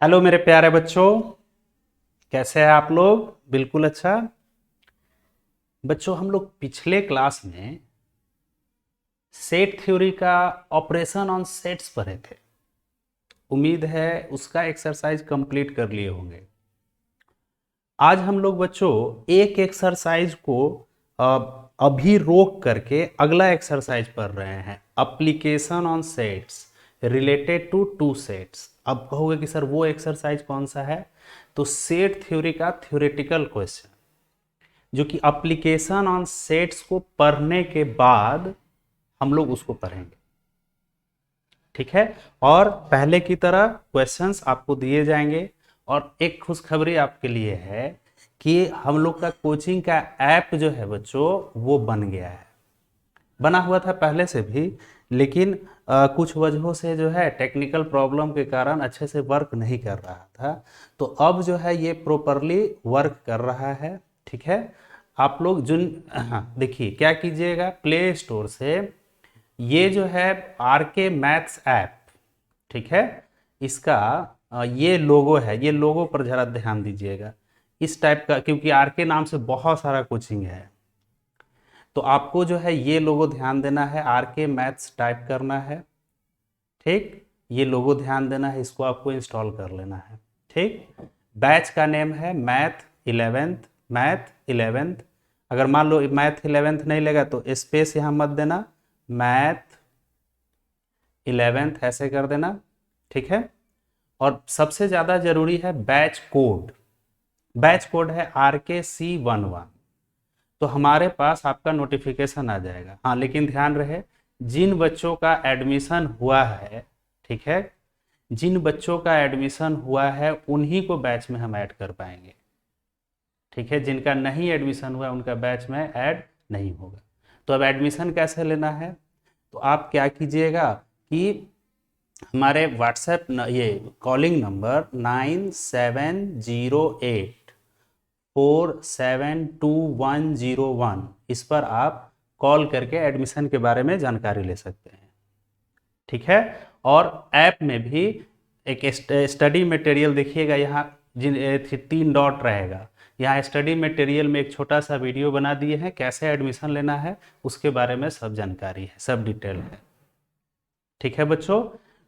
Hello मेरे प्यारे बच्चों, कैसे हैं आप लोग? बिल्कुल अच्छा। बच्चों, हम लोग पिछले क्लास में सेट थ्योरी का ऑपरेशन ऑन सेट्स पढ़े थे। उम्मीद है उसका एक्सरसाइज कंप्लीट कर लिए होंगे। आज हम लोग बच्चों एक एक्सरसाइज को अ, अभी रोक करके अगला एक्सरसाइज पढ़ रहे हैं, application on sets related to to sets. अब कहोगे कि सर वो एक्सरसाइज कौन सा है? तो सेट थ्योरी का थ्योरेटिकल क्वेश्चन, जो कि एप्लीकेशन ऑन सेट्स को पढ़ने के बाद हम लोग उसको पढ़ेंगे। ठीक है। और पहले की तरह क्वेश्चंस आपको दिए जाएंगे। और एक खुशखबरी आपके लिए है कि हम लोग का कोचिंग का ऐप जो है बच्चों वो बन गया है। बना हुआ था पहले से भी, लेकिन कुछ वजहों से जो है टेक्निकल प्रॉब्लम के कारण अच्छे से वर्क नहीं कर रहा था। तो अब जो है ये प्रॉपरली वर्क कर रहा है। ठीक है। आप लोग जिन हाँ देखिए क्या कीजिएगा, प्ले स्टोर से ये जो है आर के मैथ्स ऐप, ठीक है, इसका ये लोगो है, ये लोगो पर जरा ध्यान दीजिएगा। इस टाइप का, क्योंकि आर के नाम से बहुत सारा कोचिंग है, तो आपको जो है ये लोगो ध्यान देना है, आर के मैथ्स टाइप करना है। ठीक, ये लोगो ध्यान देना है, इसको आपको इंस्टॉल कर लेना है। ठीक, बैच का नेम है मैथ 11th, मैथ 11th। अगर मान लो मैथ 11th नहीं लेगा तो स्पेस यहाँ मत देना, मैथ 11th ऐसे कर देना। ठीक है। और सबसे ज़्यादा जरूरी है बैच कोड। बैच कोड है RKC11, तो हमारे पास आपका नोटिफिकेशन आ जाएगा। हाँ, लेकिन ध्यान रहे, जिन बच्चों का एडमिशन हुआ है, ठीक है, जिन बच्चों का एडमिशन हुआ है उन्हीं को बैच में हम ऐड कर पाएंगे। ठीक है, जिनका नहीं एडमिशन हुआ उनका बैच में ऐड नहीं होगा। तो अब एडमिशन कैसे लेना है? तो आप क्या कीजिएगा कि हमारे व्हाट्सएप ये कॉलिंग नंबर 9708472101, इस पर आप कॉल करके एडमिशन के बारे में जानकारी ले सकते हैं। ठीक है। और ऐप में भी एक स्टडी मटेरियल देखिएगा, यहाँ जिन 3 डॉट रहेगा, यहाँ स्टडी मटेरियल में एक छोटा सा वीडियो बना दिए हैं, कैसे एडमिशन लेना है उसके बारे में सब जानकारी है, सब डिटेल है। ठीक है बच्चों।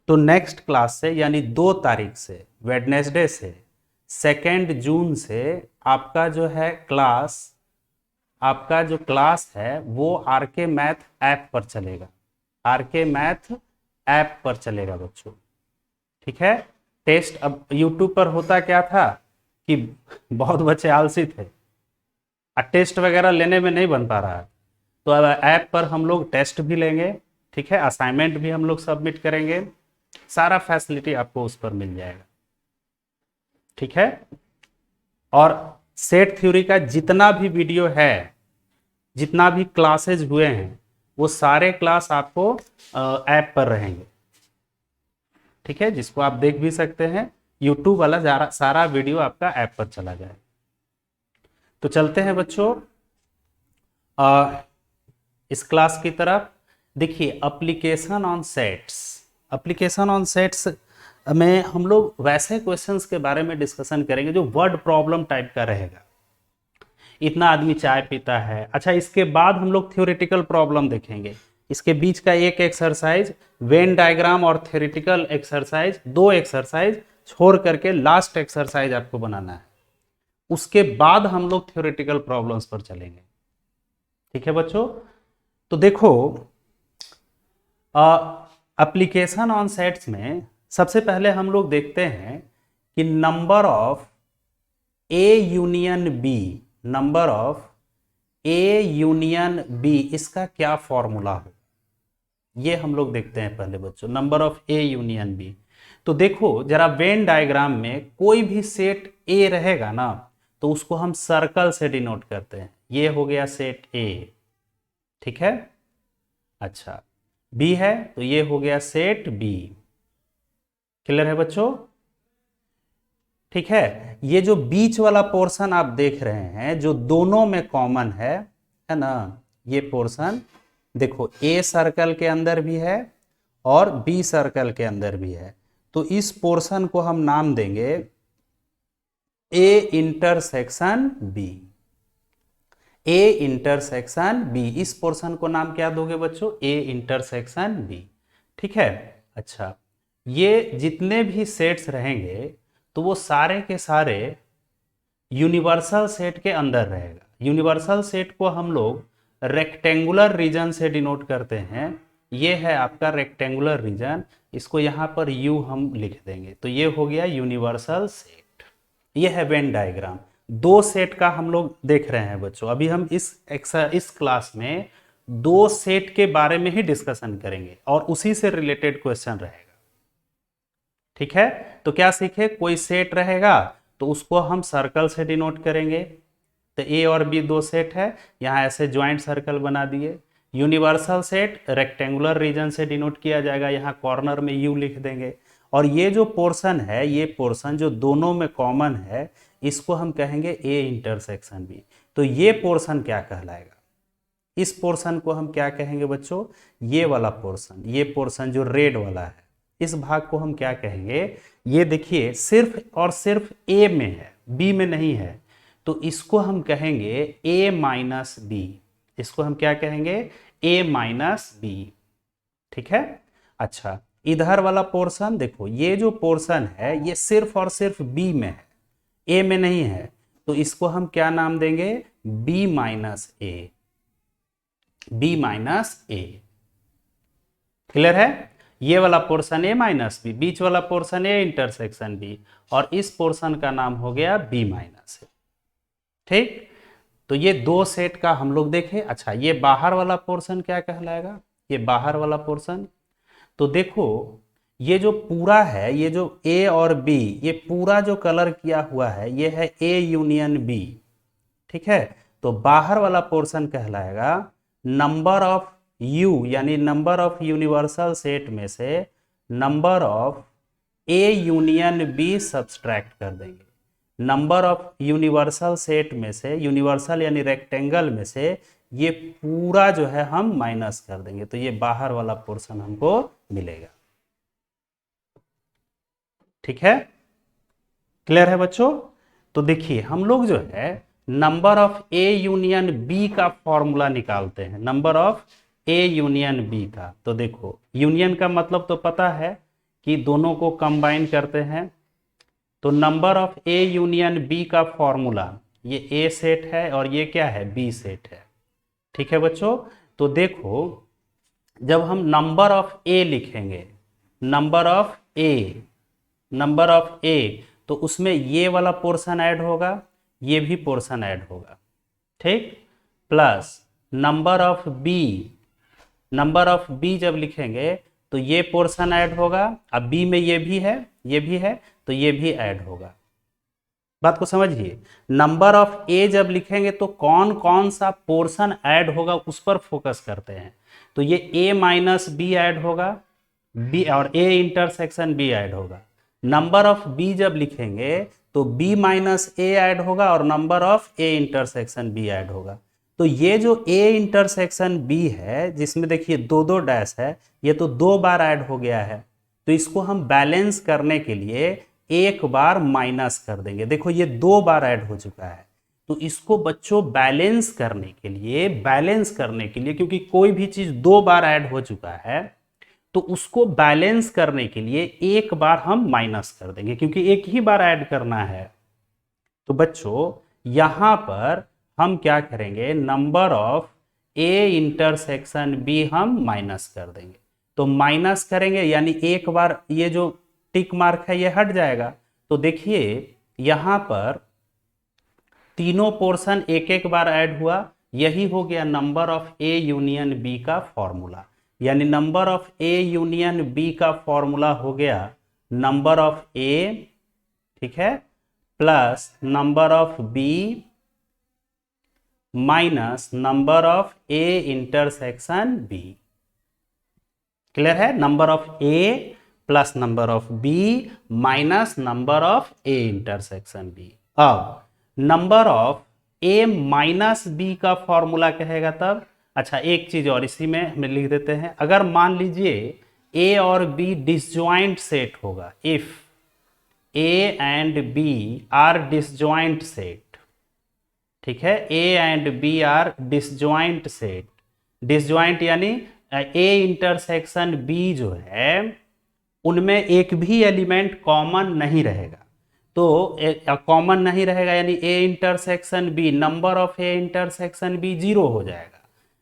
तो नेक्स्ट क्लास से यानी 2 तारीख से, वेडनेसडे से 2 जून से आपका जो है क्लास, आपका जो क्लास है वो आरके मैथ ऐप पर चलेगा। आरके मैथ ऐप पर चलेगा बच्चों। ठीक है। टेस्ट अब यूट्यूब पर होता क्या था कि बहुत बच्चे आलसी थे और टेस्ट वगैरह लेने में नहीं बन पा रहा है। तो अब ऐप पर हम लोग टेस्ट भी लेंगे, ठीक है, असाइनमेंट भी हम लोग सबमिट करेंगे, सारा फैसिलिटी आपको उस पर मिल जाएगा। ठीक है। और सेट थ्योरी का जितना भी वीडियो है, जितना भी क्लासेज हुए हैं, वो सारे क्लास आपको ऐप पर रहेंगे। ठीक है, जिसको आप देख भी सकते हैं, यूट्यूब वाला सारा वीडियो आपका ऐप पर चला जाए। तो चलते हैं बच्चों इस क्लास की तरफ। देखिए, application on sets, application on sets में हम लोग वैसे क्वेश्चंस के बारे में डिस्कशन करेंगे जो वर्ड प्रॉब्लम टाइप का रहेगा। इतना आदमी चाय पीता है, अच्छा, इसके बाद हम लोग थ्योरेटिकल प्रॉब्लम देखेंगे। इसके बीच का एक एक्सरसाइज वेन डायग्राम और थ्योरेटिकल एक्सरसाइज, 2 एक्सरसाइज छोड़ करके लास्ट एक्सरसाइज आपको बनाना है। उसके बाद हम लोग थ्योरेटिकल प्रॉब्लम्स पर चलेंगे। ठीक है बच्चों। तो देखो, एप्लीकेशन ऑन सेट्स में सबसे पहले हम लोग देखते हैं कि number of A union B, number of A union B, इसका क्या फॉर्मूला है, ये हम लोग देखते हैं पहले बच्चों। Number of A union B, तो देखो जरा, वेन डायग्राम में कोई भी सेट ए रहेगा ना, तो उसको हम सर्कल से डिनोट करते हैं। ये हो गया सेट ए। ठीक है। अच्छा, बी है तो ये हो गया सेट बी। क्लियर है बच्चों? ठीक है। ये जो बीच वाला पोर्शन आप देख रहे हैं जो दोनों में कॉमन है ना, ये पोर्शन देखो, ए सर्कल के अंदर भी है और बी सर्कल के अंदर भी है। तो इस पोर्शन को हम नाम देंगे A intersection B. A intersection B, इस पोर्शन को नाम क्या दोगे बच्चों? A intersection B. ठीक है। अच्छा, ये जितने भी सेट्स रहेंगे तो वो सारे के सारे यूनिवर्सल सेट के अंदर रहेगा। यूनिवर्सल सेट को हम लोग रेक्टेंगुलर रीजन से डिनोट करते हैं। ये है आपका रेक्टेंगुलर रीजन, इसको यहाँ पर यू हम लिख देंगे, तो ये हो गया यूनिवर्सल सेट। ये है वेन डायग्राम। दो सेट का हम लोग देख रहे हैं बच्चों। अभी हम इस क्लास में दो सेट के बारे में ही डिस्कशन करेंगे और उसी से रिलेटेड क्वेश्चन रहेगा। ठीक है, तो क्या सीखे? कोई सेट रहेगा तो उसको हम सर्कल से डिनोट करेंगे। तो ए और बी दो सेट है, यहाँ ऐसे ज्वाइंट सर्कल बना दिए। यूनिवर्सल सेट रेक्टेंगुलर रीजन से डिनोट किया जाएगा, यहाँ कॉर्नर में यू लिख देंगे। और ये जो पोर्शन है, ये पोर्शन जो दोनों में कॉमन है, इसको हम कहेंगे ए इंटरसेक्शन बी। तो ये पोर्शन क्या कहलाएगा? इस पोर्शन को हम क्या कहेंगे बच्चों? ये वाला पोर्शन, ये पोर्शन जो रेड वाला है, इस भाग को हम क्या कहेंगे? ये देखिए सिर्फ और सिर्फ ए में है, बी में नहीं है, तो इसको हम कहेंगे ए माइनस बी। इसको हम क्या कहेंगे? ए माइनस बी। ठीक है। अच्छा, इधर वाला पोर्शन देखो, ये जो पोर्शन है ये सिर्फ और सिर्फ बी में है, ए में नहीं है, तो इसको हम क्या नाम देंगे? बी माइनस ए। बी माइनस ए। क्लियर है? ये वाला पोर्शन ए माइनस बी, बीच वाला पोर्शन ए इंटरसेक्शन बी, और इस पोर्शन का नाम हो गया बी माइनस ए। ठीक, तो ये दो सेट का हम लोग देखें। अच्छा, ये बाहर वाला पोर्शन क्या कहलाएगा? ये बाहर वाला पोर्शन, तो देखो ये जो पूरा है, ये जो ए और बी, ये पूरा जो कलर किया हुआ है, ये है ए यूनियन बी। ठीक है, तो बाहर वाला पोर्शन कहलाएगा नंबर ऑफ यू, यानी नंबर ऑफ यूनिवर्सल सेट में से number of A union B subtract कर देंगे। नंबर ऑफ यूनिवर्सल सेट में से, यूनिवर्सल यानी रेक्टेंगल में से, ये पूरा जो है हम माइनस कर देंगे, तो ये बाहर वाला पोर्शन हमको मिलेगा। ठीक है, क्लियर है बच्चों? तो देखिए हम लोग जो है number of A union B का फॉर्मूला निकालते हैं। Number of A union B का, तो देखो यूनियन का मतलब तो पता है कि दोनों को कंबाइन करते हैं। तो number of A union B का फॉर्मूला, ये ए सेट है और ये क्या है? बी सेट है। ठीक है बच्चों, तो देखो जब हम नंबर ऑफ ए लिखेंगे, number of A, number of A, तो उसमें ये वाला पोर्शन ऐड होगा, ये भी पोर्शन ऐड होगा। ठीक, plus number of B, number of B जब लिखेंगे तो ये पोर्शन ऐड होगा। अब बी में ये भी है, ये भी है, तो ये भी ऐड होगा। बात को समझिए। नंबर ऑफ ए जब लिखेंगे तो कौन कौन सा पोर्शन ऐड होगा उस पर फोकस करते हैं। तो ये ए माइनस बी ऐड होगा, बी और ए इंटरसेक्शन बी ऐड होगा। नंबर ऑफ बी जब लिखेंगे तो बी माइनस ए ऐड होगा और number of A intersection B add होगा। तो ये जो ए इंटरसेक्शन बी है, जिसमें देखिए दो दो डैश है, ये तो दो बार ऐड हो गया है, तो इसको हम बैलेंस करने के लिए एक बार माइनस कर देंगे। देखो ये दो बार ऐड हो चुका है, तो इसको बच्चों बैलेंस करने के लिए, क्योंकि कोई भी चीज दो बार ऐड हो चुका है तो उसको बैलेंस करने के लिए एक बार हम माइनस कर देंगे, क्योंकि एक ही बार ऐड करना है। तो बच्चों यहां पर हम क्या करेंगे? Number of A intersection B हम माइनस कर देंगे। तो माइनस करेंगे यानी एक बार ये जो टिक मार्क है ये हट जाएगा। तो देखिए यहां पर तीनों पोर्शन एक एक बार ऐड हुआ, यही हो गया number of A union B का फॉर्मूला। यानी number of A union B का फॉर्मूला हो गया नंबर ऑफ ए, ठीक है, plus number of B minus number of A intersection B. Clear है? Number of A plus number of B minus number of A intersection B. अब number of A minus B का formula कहेगा तब। अच्छा एक चीज और इसी में हम लिख देते हैं, अगर मान लीजिए ए और बी डिसजॉइंट सेट होगा, if A and B are disjoint set, ठीक है, A and B are disjoint set, disjoint यानी ए इंटरसेक्शन बी जो है उनमें एक भी एलिमेंट कॉमन नहीं रहेगा, तो कॉमन नहीं रहेगा यानी A intersection B, number of A intersection B 0 हो जाएगा।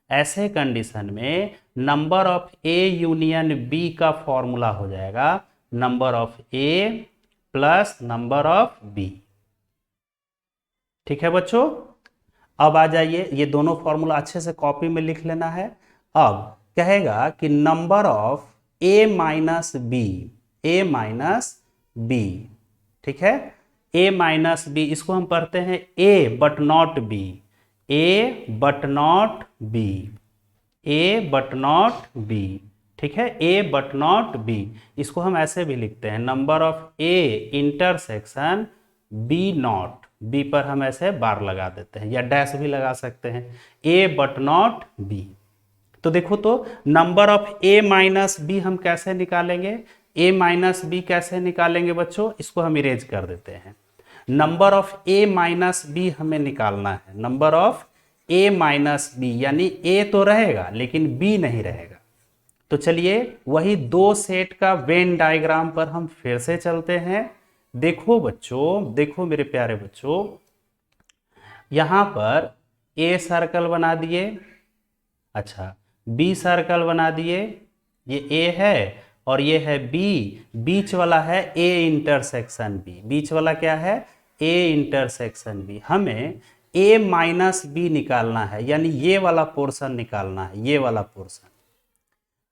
ऐसे कंडीशन में number of A union B का फॉर्मूला हो जाएगा number of A plus number of B. ठीक है बच्चों, अब आ जाइए, ये दोनों फॉर्मूला अच्छे से कॉपी में लिख लेना है। अब कहेगा कि number of A minus B, A minus B, ठीक है, ए माइनस बी, इसको हम पढ़ते हैं A but not B, A but not B, A but not B, ठीक है, ए बट नॉट बी, इसको हम ऐसे भी लिखते हैं number of A intersection B not, B पर हम ऐसे बार लगा देते हैं या डैश भी लगा सकते हैं, ए बट नॉट बी। तो देखो, तो number of A minus B हम कैसे निकालेंगे, ए माइनस बी कैसे निकालेंगे बच्चों, इसको हम इरेज कर देते हैं। Number of A minus B हमें निकालना है, number of A minus B, यानी ए तो रहेगा लेकिन बी नहीं रहेगा। तो चलिए वही दो सेट का वेन डायग्राम पर हम फिर से चलते हैं। देखो बच्चों, देखो मेरे प्यारे बच्चों, यहां पर ए सर्कल बना दिए, अच्छा बी सर्कल बना दिए, ये ए है और ये है बी, बीच वाला है ए इंटरसेक्शन बी, बीच वाला क्या है, ए इंटरसेक्शन बी। हमें ए माइनस बी निकालना है, यानी ये वाला पोर्शन निकालना है, ये वाला पोर्शन।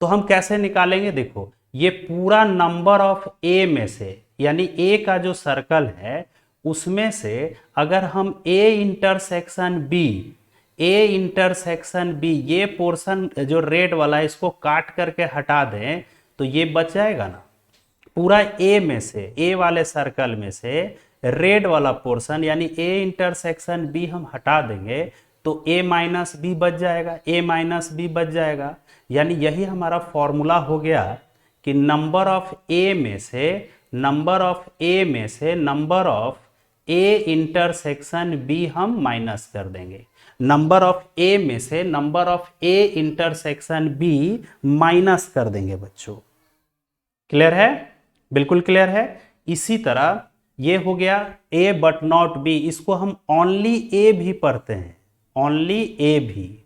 तो हम कैसे निकालेंगे, देखो ये पूरा नंबर ऑफ ए में से, यानी ए का जो सर्कल है उसमें से अगर हम A intersection B, A intersection B, ये पोर्शन जो रेड वाला है इसको काट करके हटा दें तो ये बच जाएगा ना, पूरा ए में से, ए वाले सर्कल में से रेड वाला पोर्शन यानी ए इंटरसेक्शन बी हम हटा देंगे तो ए माइनस बी बच जाएगा, ए माइनस बी बच जाएगा। यानी यही हमारा फॉर्मूला हो गया कि नंबर ऑफ ए में से, नंबर ऑफ ए में से number of A intersection B हम माइनस कर देंगे, नंबर ऑफ ए में से number of A intersection B minus कर देंगे बच्चों। क्लियर है, बिल्कुल क्लियर है। इसी तरह ये हो गया ए बट नॉट बी, इसको हम ओनली ए भी पढ़ते हैं, ओनली ए भी,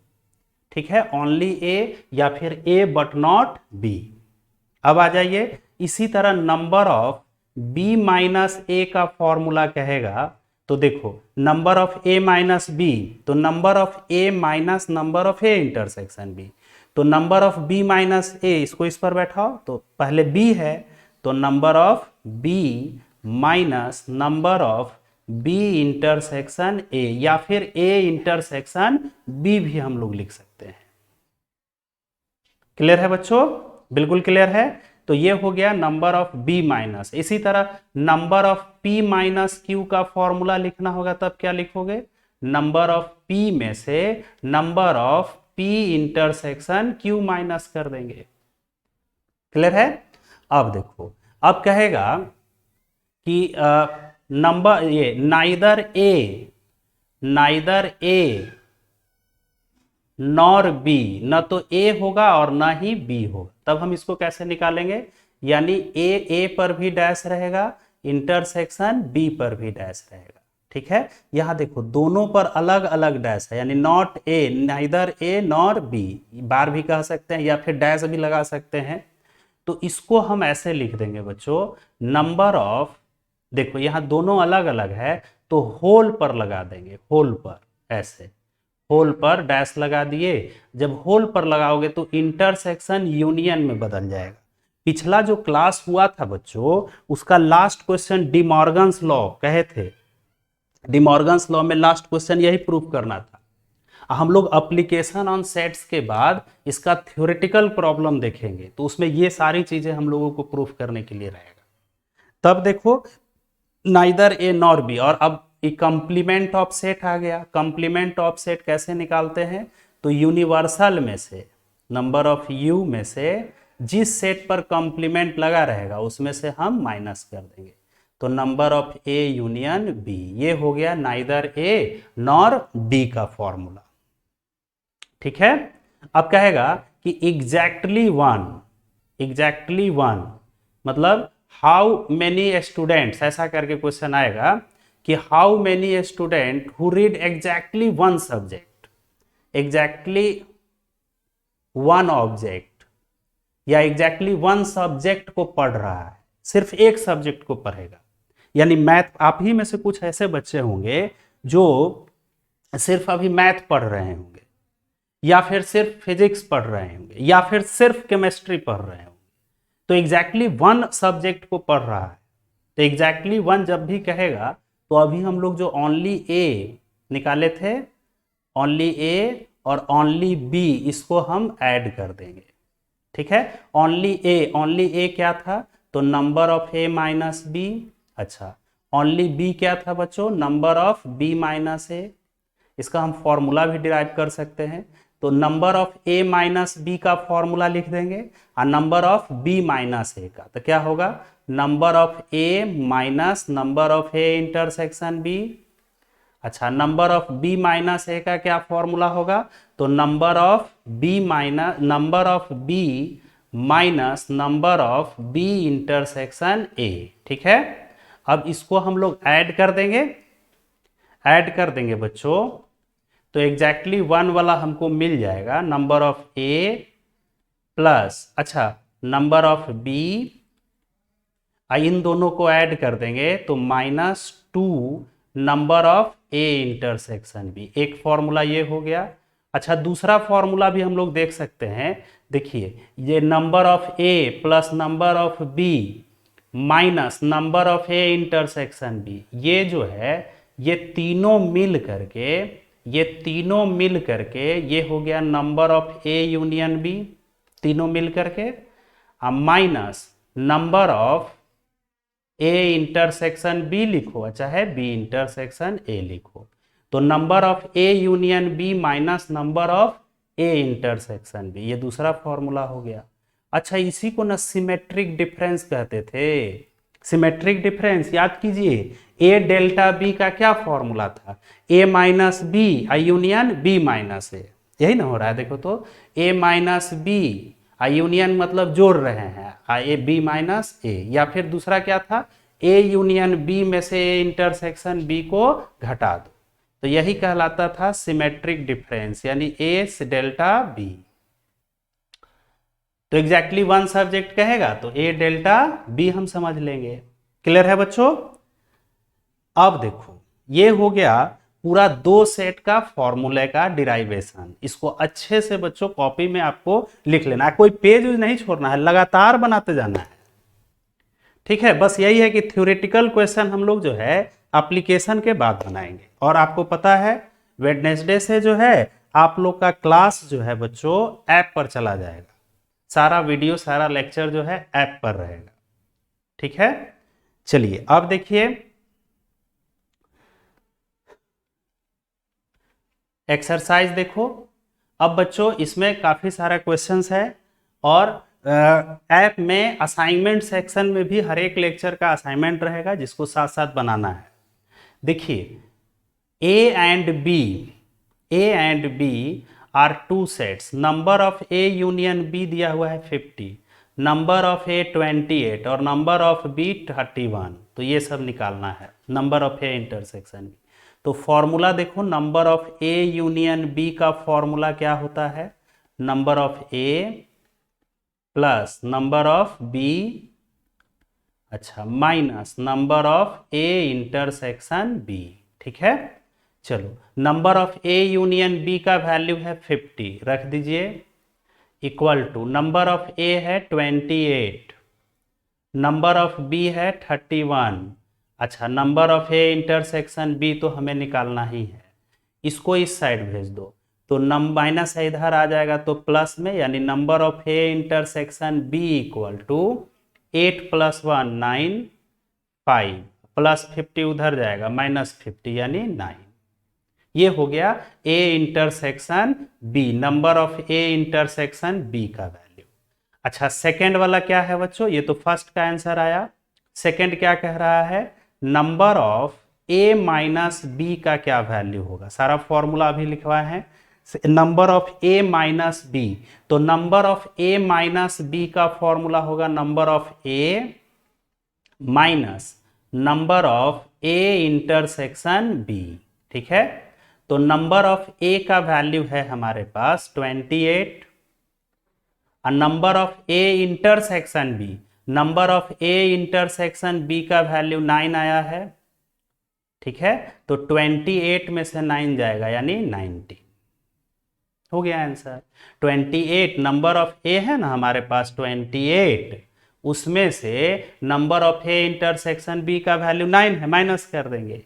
ठीक है, ओनली ए या फिर ए बट नॉट बी। अब आ जाइए, इसी तरह number of B minus A का फॉर्मूला कहेगा, तो देखो number of A minus B, तो number of A minus number of A intersection B, तो number of B minus A, इसको इस पर बैठाओ, तो पहले बी है तो number of B minus number of B intersection A, या फिर ए इंटरसेक्शन बी भी हम लोग लिख सकते हैं। क्लियर है बच्चों, बिल्कुल क्लियर है। तो ये हो गया नंबर ऑफ बी माइनस। इसी तरह number of P minus Q का फॉर्मूला लिखना होगा, तब क्या लिखोगे, नंबर ऑफ पी में से number of P intersection Q minus कर देंगे। क्लियर है। अब देखो, अब कहेगा कि नंबर ये नाइदर ए नॉर बी, न तो ए होगा और ना ही बी होगा, तब हम इसको कैसे निकालेंगे, यानी ए पर भी डैश रहेगा, इंटरसेक्शन बी पर भी डैश रहेगा, ठीक है। यहां देखो दोनों पर अलग अलग डैश है, यानी not A, neither A nor B, bar भी कह सकते हैं या फिर डैश भी लगा सकते हैं। तो इसको हम ऐसे लिख देंगे बच्चों, नंबर ऑफ, देखो यहां दोनों अलग अलग है तो होल पर लगा देंगे, होल पर, ऐसे होल पर डैश लगा दिए। जब होल पर लगाओगे तो इंटरसेक्शन यूनियन में बदल जाएगा। पिछला जो क्लास हुआ था बच्चों, उसका लास्ट क्वेश्चन डिमॉर्गन्स लॉ कहे थे, डिमॉर्गन्स लॉ में लास्ट क्वेश्चन यही प्रूफ करना था। हम लोग एप्लीकेशन ऑन सेट्स के बाद इसका थ्योरेटिकल प्रॉब्लम देखेंगे, तो उसमें ये सारी चीजें हम लोगों को प्रूफ करने के लिए रहेगा। तब देखो नाइदर ए नॉर बी, और अब कंप्लीमेंट ऑफ सेट आ गया। कंप्लीमेंट ऑफ सेट कैसे निकालते हैं, तो यूनिवर्सल में से नंबर ऑफ यू में से जिस सेट पर कॉम्प्लीमेंट लगा रहेगा उसमें से हम माइनस कर देंगे। तो number of A union B, ये हो गया नाइदर ए नॉर बी का फॉर्मूला। ठीक है, अब कहेगा कि एग्जैक्टली वन मतलब हाउ मेनी स्टूडेंट्स, ऐसा करके क्वेश्चन आएगा कि how many student who read exactly one subject, exactly one object, या एग्जैक्टली वन सब्जेक्ट को पढ़ रहा है, सिर्फ एक सब्जेक्ट को पढ़ेगा। यानी मैथ, आप ही में से कुछ ऐसे बच्चे होंगे जो सिर्फ अभी मैथ पढ़ रहे होंगे, या फिर सिर्फ फिजिक्स पढ़ रहे होंगे, या फिर सिर्फ केमिस्ट्री पढ़ रहे होंगे। तो एग्जैक्टली वन सब्जेक्ट को पढ़ रहा है। तो एग्जैक्टली वन जब भी कहेगा तो अभी हम लोग जो ओनली ए निकाले थे, ओनली ए और ओनली बी, इसको हम ऐड कर देंगे। ठीक है, ओनली ए क्या था, तो number of A minus B. अच्छा, ओनली बी क्या था बच्चों, number of B minus A. इसका हम फॉर्मूला भी डिराइव कर सकते हैं। तो number of A minus B का फॉर्मूला लिख देंगे और number of B minus A का, तो क्या होगा, number of A minus number of A intersection B. अच्छा, number of B minus A का क्या फॉर्मूला होगा, तो number of B minus number of B intersection A. ठीक है, अब इसको हम लोग ऐड कर देंगे बच्चों। तो एग्जैक्टली वन वाला हमको मिल जाएगा, नंबर ऑफ ए प्लस, अच्छा, नंबर ऑफ बी, इन दोनों को ऐड कर देंगे तो -2 number of A intersection B. एक फॉर्मूला ये हो गया। अच्छा, दूसरा फॉर्मूला भी हम लोग देख सकते हैं। देखिए, ये number of A plus number of B minus number of A intersection B, ये जो है ये तीनों मिल करके ये हो गया number of A union B, तीनों मिल करके, minus number of A intersection B लिखो, चाहे बी इंटरसेक्शन ए लिखो। तो number of A union B minus number of A intersection B, ये दूसरा फॉर्मूला हो गया। अच्छा, इसी को ना सिमेट्रिक डिफरेंस कहते थे। सिमेट्रिक डिफरेंस याद कीजिए, ए डेल्टा बी का क्या फॉर्मूला था, ए माइनस बी आई यूनियन बी माइनस ए, यही ना हो रहा है। देखो तो ए माइनस बी आई यूनियन मतलब जोड़ रहे हैं ए बी माइनस ए, या फिर दूसरा क्या था, ए यूनियन बी में से ए इंटरसेक्शन बी को घटा दो। तो यही कहलाता था सिमेट्रिक डिफरेंस, यानी ए डेल्टा बी। तो एग्जैक्टली वन सब्जेक्ट कहेगा तो ए डेल्टा बी हम समझ लेंगे। क्लियर है बच्चों? अब देखो, ये हो गया पूरा दो सेट का फॉर्मूले का डिराइवेशन। इसको अच्छे से बच्चों कॉपी में आपको लिख लेना है, कोई पेज नहीं छोड़ना है, लगातार बनाते जाना है। ठीक है, बस यही है कि थ्योरेटिकल क्वेश्चन हम लोग जो है एप्लीकेशन के बाद बनाएंगे। और आपको पता है वेडनेसडे से जो है आप लोग का क्लास जो है बच्चों ऐप पर चला जाएगा, सारा वीडियो सारा लेक्चर जो है ऐप पर रहेगा। ठीक है, चलिए अब देखिए एक्सरसाइज देखो। अब बच्चों इसमें काफी सारा क्वेश्चंस है, और ऐप में असाइनमेंट सेक्शन में भी हर एक लेक्चर का असाइनमेंट रहेगा जिसको साथ साथ बनाना है। देखिए, A and B are two sets, number of A union B दिया हुआ है 50, नंबर ऑफ ए 28 और नंबर ऑफ बी 31। तो ये सब निकालना है, number of A intersection B. तो फॉर्मूला देखो, number of A union B का फॉर्मूला क्या होता है, number of A plus number of B, अच्छा, minus number of A intersection B. ठीक है, चलो, number of A union B का वैल्यू है 50, रख दीजिए, equal to number of A है 28, नंबर ऑफ बी है 31। अच्छा, number of A intersection B तो हमें निकालना ही है, इसको इस साइड भेज दो, तो माइनस इधर आ जाएगा तो प्लस में, यानी number of A intersection B equal to 8 + 1 9 5 plus 50 उधर जाएगा -50 यानी 9। ये हो गया A intersection B, number of A intersection B का वैल्यू। अच्छा, सेकेंड वाला क्या है बच्चों? ये तो फर्स्ट का आंसर आया। सेकेंड क्या कह रहा है? Number of A minus B का क्या वैल्यू होगा? सारा फॉर्मूला अभी लिखवाए हैं। Number of A minus B, तो number of A minus B का फॉर्मूला होगा number of A minus number of A intersection B. ठीक है, तो नंबर ऑफ ए का वैल्यू है हमारे पास 28 और number of A intersection B, number of A intersection B का वैल्यू 9 आया है। ठीक है, तो 28 में से 9 जाएगा यानी 90, हो गया आंसर। 28 नंबर ऑफ ए है ना हमारे पास 28, उसमें से number of A intersection B का वैल्यू 9 है, माइनस कर देंगे।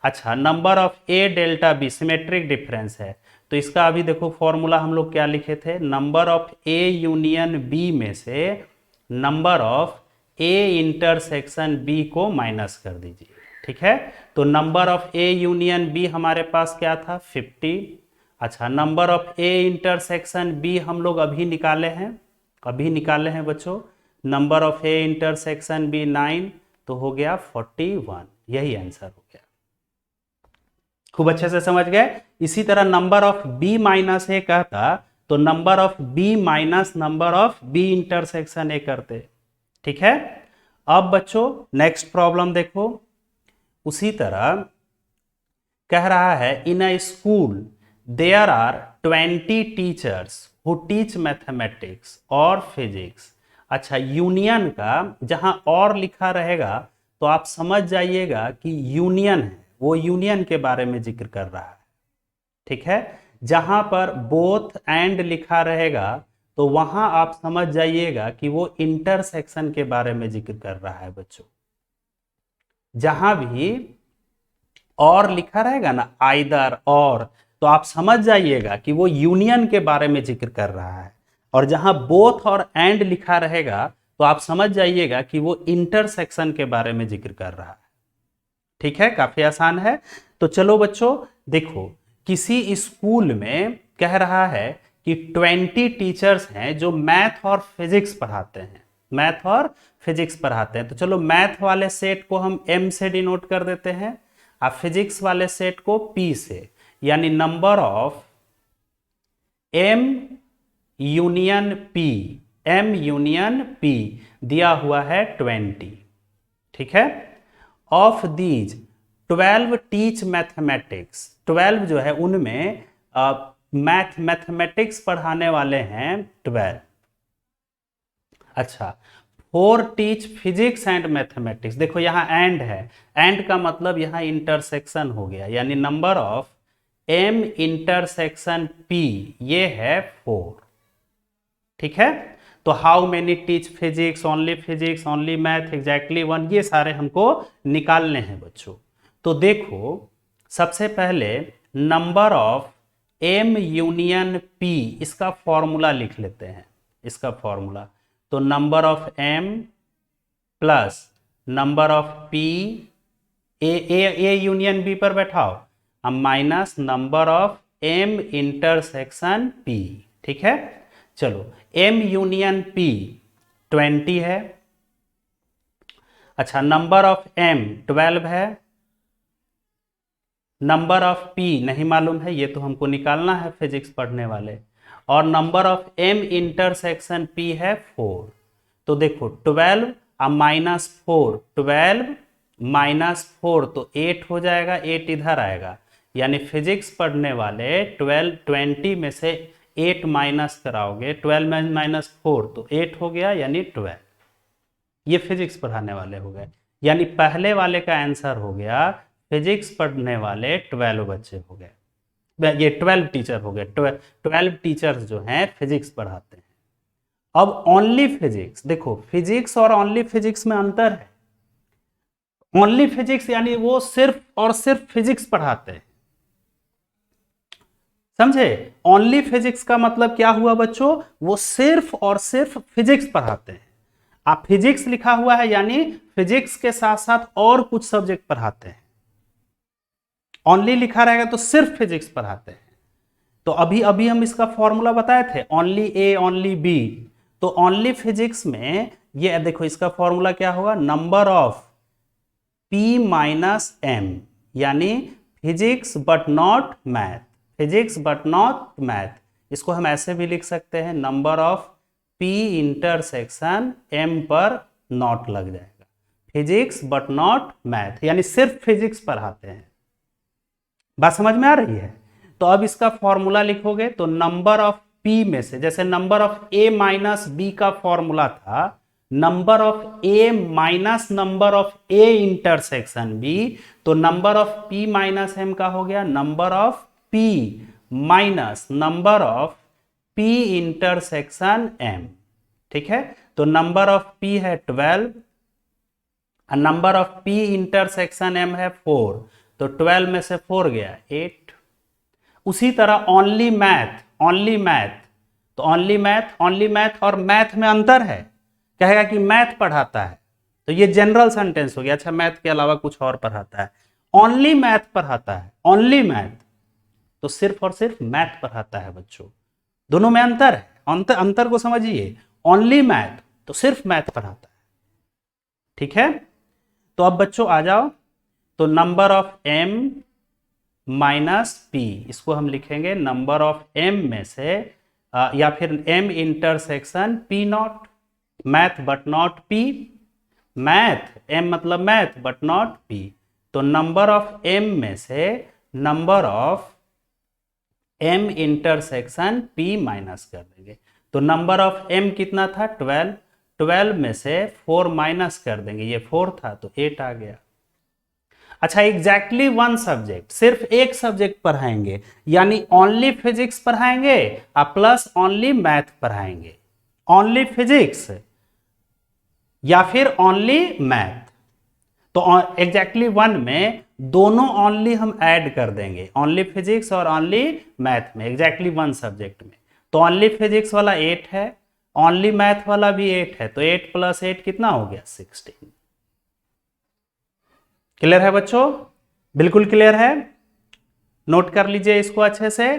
अच्छा, number of A delta B symmetric difference है, तो इसका अभी देखो फॉर्मूला हम लोग क्या लिखे थे? Number of A union B में से number of A intersection B को माइनस कर दीजिए। ठीक है, तो number of A union B हमारे पास क्या था? 50। अच्छा, number of A intersection B हम लोग अभी निकाले हैं बच्चों। Number of A intersection B 9, तो हो गया 41, यही आंसर हो गया। खूब अच्छे से समझ गए। इसी तरह number of B minus A कहता तो number of B minus number of B intersection A करते। ठीक है, अब बच्चों नेक्स्ट प्रॉब्लम देखो। उसी तरह कह रहा है in a school there are 20 teachers who teach mathematics और फिजिक्स। अच्छा, यूनियन का जहां और लिखा रहेगा तो आप समझ जाइएगा कि यूनियन है, वो यूनियन के बारे में जिक्र कर रहा है। ठीक है, जहां पर बोथ एंड लिखा रहेगा तो वहां आप समझ जाइएगा कि वो इंटरसेक्शन के बारे में जिक्र कर रहा है बच्चों। जहां भी और लिखा रहेगा ना, आइदर और, तो आप समझ जाइएगा कि वो यूनियन के बारे में जिक्र कर रहा है। और जहां बोथ और एंड लिखा रहेगा तो आप समझ जाइएगा कि वो इंटरसेक्शन के बारे में जिक्र कर रहा है। ठीक है, काफी आसान है। तो चलो बच्चों देखो, किसी स्कूल में कह रहा है कि 20 टीचर्स हैं जो मैथ और फिजिक्स पढ़ाते हैं, मैथ और फिजिक्स पढ़ाते हैं। तो चलो मैथ वाले सेट को हम m से डिनोट कर देते हैं और फिजिक्स वाले सेट को p से, यानी number of m union p दिया हुआ है 20। ठीक है, ऑफ दीज 12 टीच मैथमेटिक्स, 12 जो है उनमें मैथमेटिक्स पढ़ाने वाले हैं 12। अच्छा, 4 टीच फिजिक्स एंड मैथमेटिक्स। देखो यहां एंड है, एंड का मतलब यहां इंटरसेक्शन हो गया, यानी number of m intersection p ये है 4। ठीक है, तो how many teach physics, only math, exactly 1, ये सारे हमको निकालने हैं बच्चों। तो देखो सबसे पहले number of m union p, इसका फॉर्मूला लिख लेते हैं, इसका फॉर्मूला। तो number of m plus number of p, A union b पर बैठाओ, अब minus number of m intersection p। ठीक है, चलो m यूनियन p 20 है। अच्छा, नंबर ऑफ m 12 है, नंबर ऑफ p नहीं मालूम है, ये तो हमको निकालना है फिजिक्स पढ़ने वाले, और number of m intersection p है 4। तो देखो 12 और माइनस 4, 12 माइनस 4 तो 8 हो जाएगा, 8 इधर आएगा, यानी फिजिक्स पढ़ने वाले 20 में से 8 माइनस कराओगे, 12 माइनस 4 तो 8 हो गया, यानी 12। ये फिजिक्स पढ़ाने वाले हो गए, यानी पहले वाले का आंसर हो गया फिजिक्स पढ़ने वाले 12 बच्चे हो गए, ये 12 टीचर हो गए, 12 टीचर्स जो हैं फिजिक्स पढ़ाते हैं। अब ओनली फिजिक्स, देखो फिजिक्स और ओनली फिजिक्स में अंतर है। ओनली फिजिक्स यानी वो सिर्फ और सिर्फ फिजिक्स पढ़ाते हैं, समझे? ओनली फिजिक्स का मतलब क्या हुआ बच्चों? वो सिर्फ और सिर्फ फिजिक्स पढ़ाते हैं। आप फिजिक्स लिखा हुआ है यानी फिजिक्स के साथ साथ और कुछ सब्जेक्ट पढ़ाते हैं। ओनली लिखा रहेगा तो सिर्फ फिजिक्स पढ़ाते हैं। तो अभी अभी हम इसका फॉर्मूला बताए थे, ओनली ए ओनली बी, तो ओनली फिजिक्स में ये देखो, इसका फॉर्मूला क्या होगा, number of P minus M, यानी physics but not math, physics but not math. इसको हम ऐसे भी लिख सकते हैं, number of P intersection M पर नॉट लग जाएगा, फिजिक्स बट नॉट मैथ, यानी सिर्फ फिजिक्स पढ़ाते हैं। बात समझ में आ रही है? तो अब इसका फॉर्मूला लिखोगे तो नंबर ऑफ P में से, जैसे number of A minus B का फॉर्मूला था number of A minus number of A intersection B, तो number of P minus M का हो गया number of P minus number of P intersection M। ठीक है, तो नंबर ऑफ P है 12, number of P intersection M है 4, तो 12 में से 4 गया 8। उसी तरह ओनली मैथ, ओनली मैथ, तो ओनली मैथ, ओनली मैथ और मैथ में अंतर है, कहेगा कि मैथ पढ़ाता है, तो ये जनरल सेंटेंस हो गया, अच्छा मैथ के अलावा कुछ और पढ़ाता है। ओनली मैथ पढ़ाता है, ओनली मैथ, तो सिर्फ और सिर्फ मैथ पढ़ाता है बच्चों, दोनों में अंतर है, अंतर को समझिए। ओनली मैथ तो सिर्फ मैथ पढ़ाता है। ठीक है, तो अब बच्चों आ जाओ, तो number of M minus P, इसको हम लिखेंगे नंबर ऑफ M में से या फिर M intersection P not, math but not P, math M मतलब मैथ बट नॉट P, तो नंबर ऑफ M में से number of M intersection P minus कर देंगे, तो नंबर ऑफ M कितना था 12, 12 में से 4 माइनस कर देंगे, ये 4 था तो 8 आ गया। अच्छा, एग्जैक्टली वन सब्जेक्ट, सिर्फ एक सब्जेक्ट पढ़ाएंगे, यानी ओनली फिजिक्स पढ़ाएंगे और प्लस ओनली मैथ पढ़ाएंगे, ओनली फिजिक्स या फिर ओनली मैथ। तो एग्जैक्टली वन में दोनों ओनली हम ऐड कर देंगे, ओनली फिजिक्स और ओनली मैथ में, एग्जैक्टली वन सब्जेक्ट में। तो ओनली फिजिक्स वाला 8 है, ओनली मैथ वाला भी 8 है, तो 8 प्लस 8 कितना हो गया 16। क्लियर है बच्चों? बिल्कुल क्लियर है, नोट कर लीजिए इसको अच्छे से।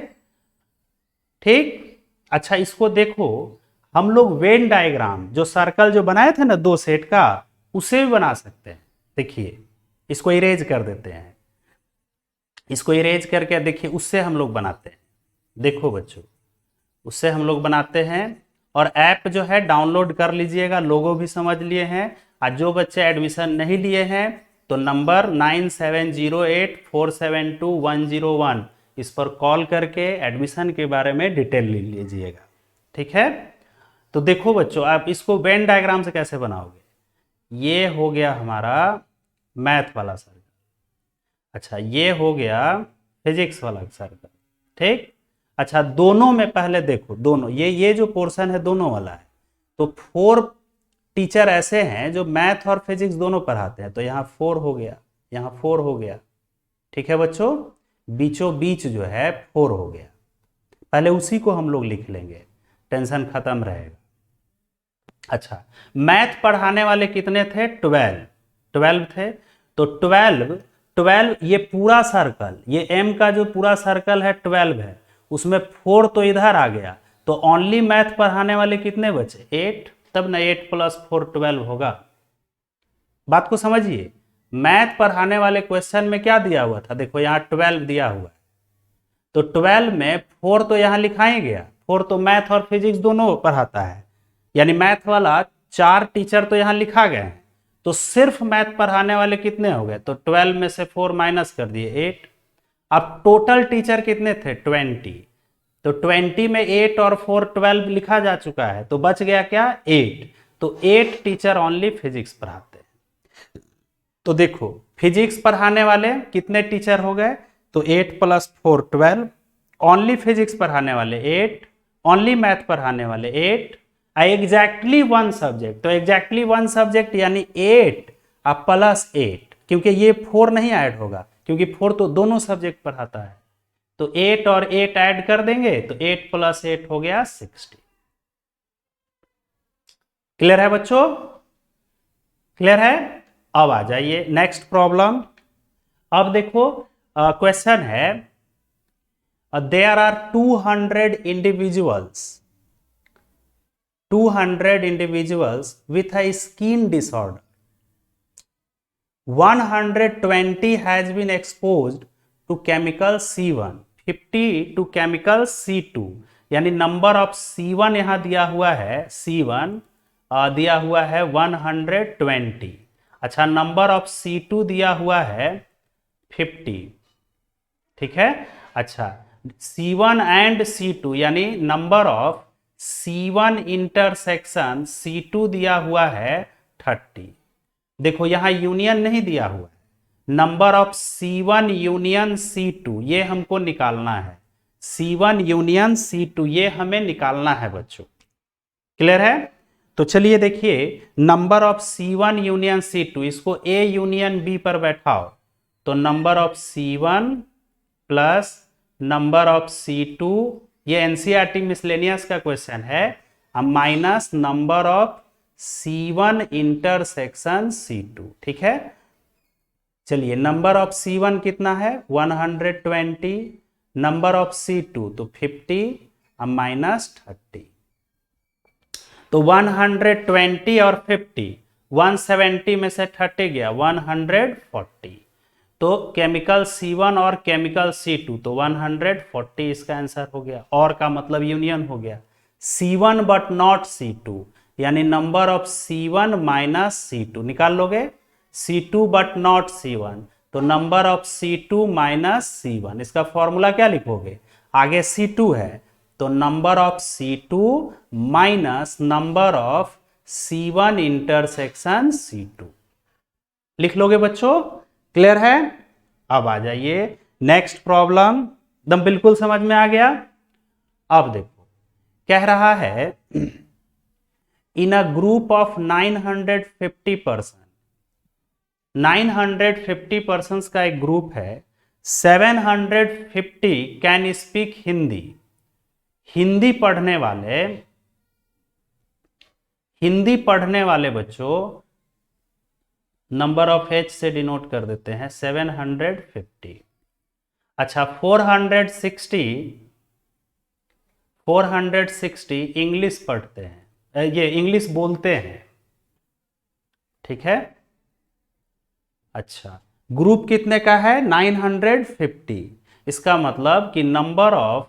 ठीक, अच्छा इसको देखो, हम लोग वेन डायग्राम जो सर्कल जो बनाए थे ना 2 सेट का, उसे भी बना सकते हैं। देखिए, इसको इरेज कर देते हैं, इसको इरेज करके देखिए उससे हम लोग बनाते हैं। देखो बच्चों, उससे हम लोग बनाते हैं, और ऐप जो है डाउनलोड कर लीजिएगा, लोगो भी समझ लिए हैं। और जो बच्चे एडमिशन नहीं लिए हैं तो नंबर 9708472101 इस पर कॉल करके एडमिशन के बारे में डिटेल ले लीजिएगा। ठीक है, तो देखो बच्चों, आप इसको वेन डायग्राम से कैसे बनाओगे। ये हो गया हमारा मैथ वाला सर्कल, अच्छा ये हो गया फिजिक्स वाला सर्कल। ठीक, अच्छा दोनों में पहले देखो, दोनों ये जो पोर्शन है दोनों वाला है, तो 4 टीचर ऐसे हैं जो मैथ और फिजिक्स दोनों पढ़ाते हैं, तो यहाँ 4 हो गया, यहाँ 4 हो गया। ठीक है बच्चों, बीचों बीच जो है 4 हो गया, पहले उसी को हम लोग लिख लेंगे, टेंशन खत्म रहेगा। अच्छा, मैथ पढ़ाने वाले कितने थे 12 थे, तो 12 ये पूरा सर्कल, ये M का जो पूरा सर्कल है 12 है, उसमें 4 तो इधर आ गया, तो ओनली मैथ पढ़ाने वाले कितने बचे 8, तब ना 8 प्लस 4 12 होगा। बात को समझिए, मैथ पढ़ाने वाले क्वेश्चन में क्या दिया हुआ था, देखो यहाँ 12 दिया हुआ है, तो 12 में 4 तो यहाँ लिखा ही गया, 4 तो मैथ और फिजिक्स दोनों पढ़ाता है, यानी मैथ वाला 4 टीचर तो यहाँ लिखा गए हैं, तो सिर्फ मैथ पढ़ाने वाले कितने हो गए, तो 12 में से 4 माइनस कर दिए 8। अब टोटल टीचर कितने थे 20, तो 20 में 8 और 4 12 लिखा जा चुका है, तो बच गया क्या 8, तो 8 टीचर ओनली फिजिक्स पढ़ाते हैं। तो देखो फिजिक्स पढ़ाने वाले कितने टीचर हो गए, तो 8 प्लस 4 12, ओनली फिजिक्स पढ़ाने वाले 8, ओनली मैथ पढ़ाने वाले 8, एग्जैक्टली वन सब्जेक्ट, तो एग्जैक्टली वन सब्जेक्ट यानी 8 अब प्लस 8, क्योंकि ये 4 नहीं ऐड होगा, क्योंकि 4 तो दोनों सब्जेक्ट पढ़ाता है, तो 8 और 8 ऐड कर देंगे, तो 8 प्लस 8 हो गया 60। क्लियर है बच्चों? क्लियर है? अब आ जाइए नेक्स्ट प्रॉब्लम। अब देखो क्वेश्चन है, there are 200 individuals 200 individuals with a skin disorder. 120 has been exposed to chemical C1, 50 to chemical C2. यानी नंबर ऑफ C1 यहां दिया हुआ है, C1 दिया हुआ है 120. अच्छा, नंबर ऑफ C2 दिया हुआ है 50. ठीक है. अच्छा, C1 एंड C2 यानी number of C1 intersection C2 दिया हुआ है 30. देखो यहां यूनियन नहीं दिया हुआ है, number of C1 union C2 ये हमको निकालना है. C1 यूनियन C2 ये हमें निकालना है बच्चों. क्लियर है. तो चलिए देखिए, number of C1 union C2, इसको A यूनियन B पर बैठाओ तो number of C1 plus number of C2, ये एनसीईआरटी मिसलेनियस का क्वेश्चन है, minus number of C1 intersection C2. ठीक है. चलिए, नंबर ऑफ C1 कितना है 120, नंबर ऑफ C2 तो 50 माइनस 30. तो 120 और 50, 170 में से 30 गया 140. तो केमिकल C1 और केमिकल C2 तो 140 इसका आंसर हो गया. और का मतलब यूनियन हो गया. C1 बट नॉट C2 यानी number of C1 minus C2 निकाल लोगे. C2 बट नॉट C1 तो number of C2 minus C1. इसका फॉर्मूला क्या लिखोगे, आगे C2 है तो number of C2 minus number of C1 intersection C2 लिख लोगे बच्चों. क्लियर है. अब आ जाइए नेक्स्ट प्रॉब्लम. एकदम बिल्कुल समझ में आ गया. अब देखो, कह रहा है in a group of 950 person, 950 persons का एक ग्रुप है, 750 कैन स्पीक हिंदी. हिंदी पढ़ने वाले बच्चों नंबर ऑफ एच से डिनोट कर देते हैं 750. अच्छा, 460 इंग्लिश पढ़ते हैं, ये इंग्लिश बोलते हैं. ठीक है. अच्छा, ग्रुप कितने का है 950. इसका मतलब कि number of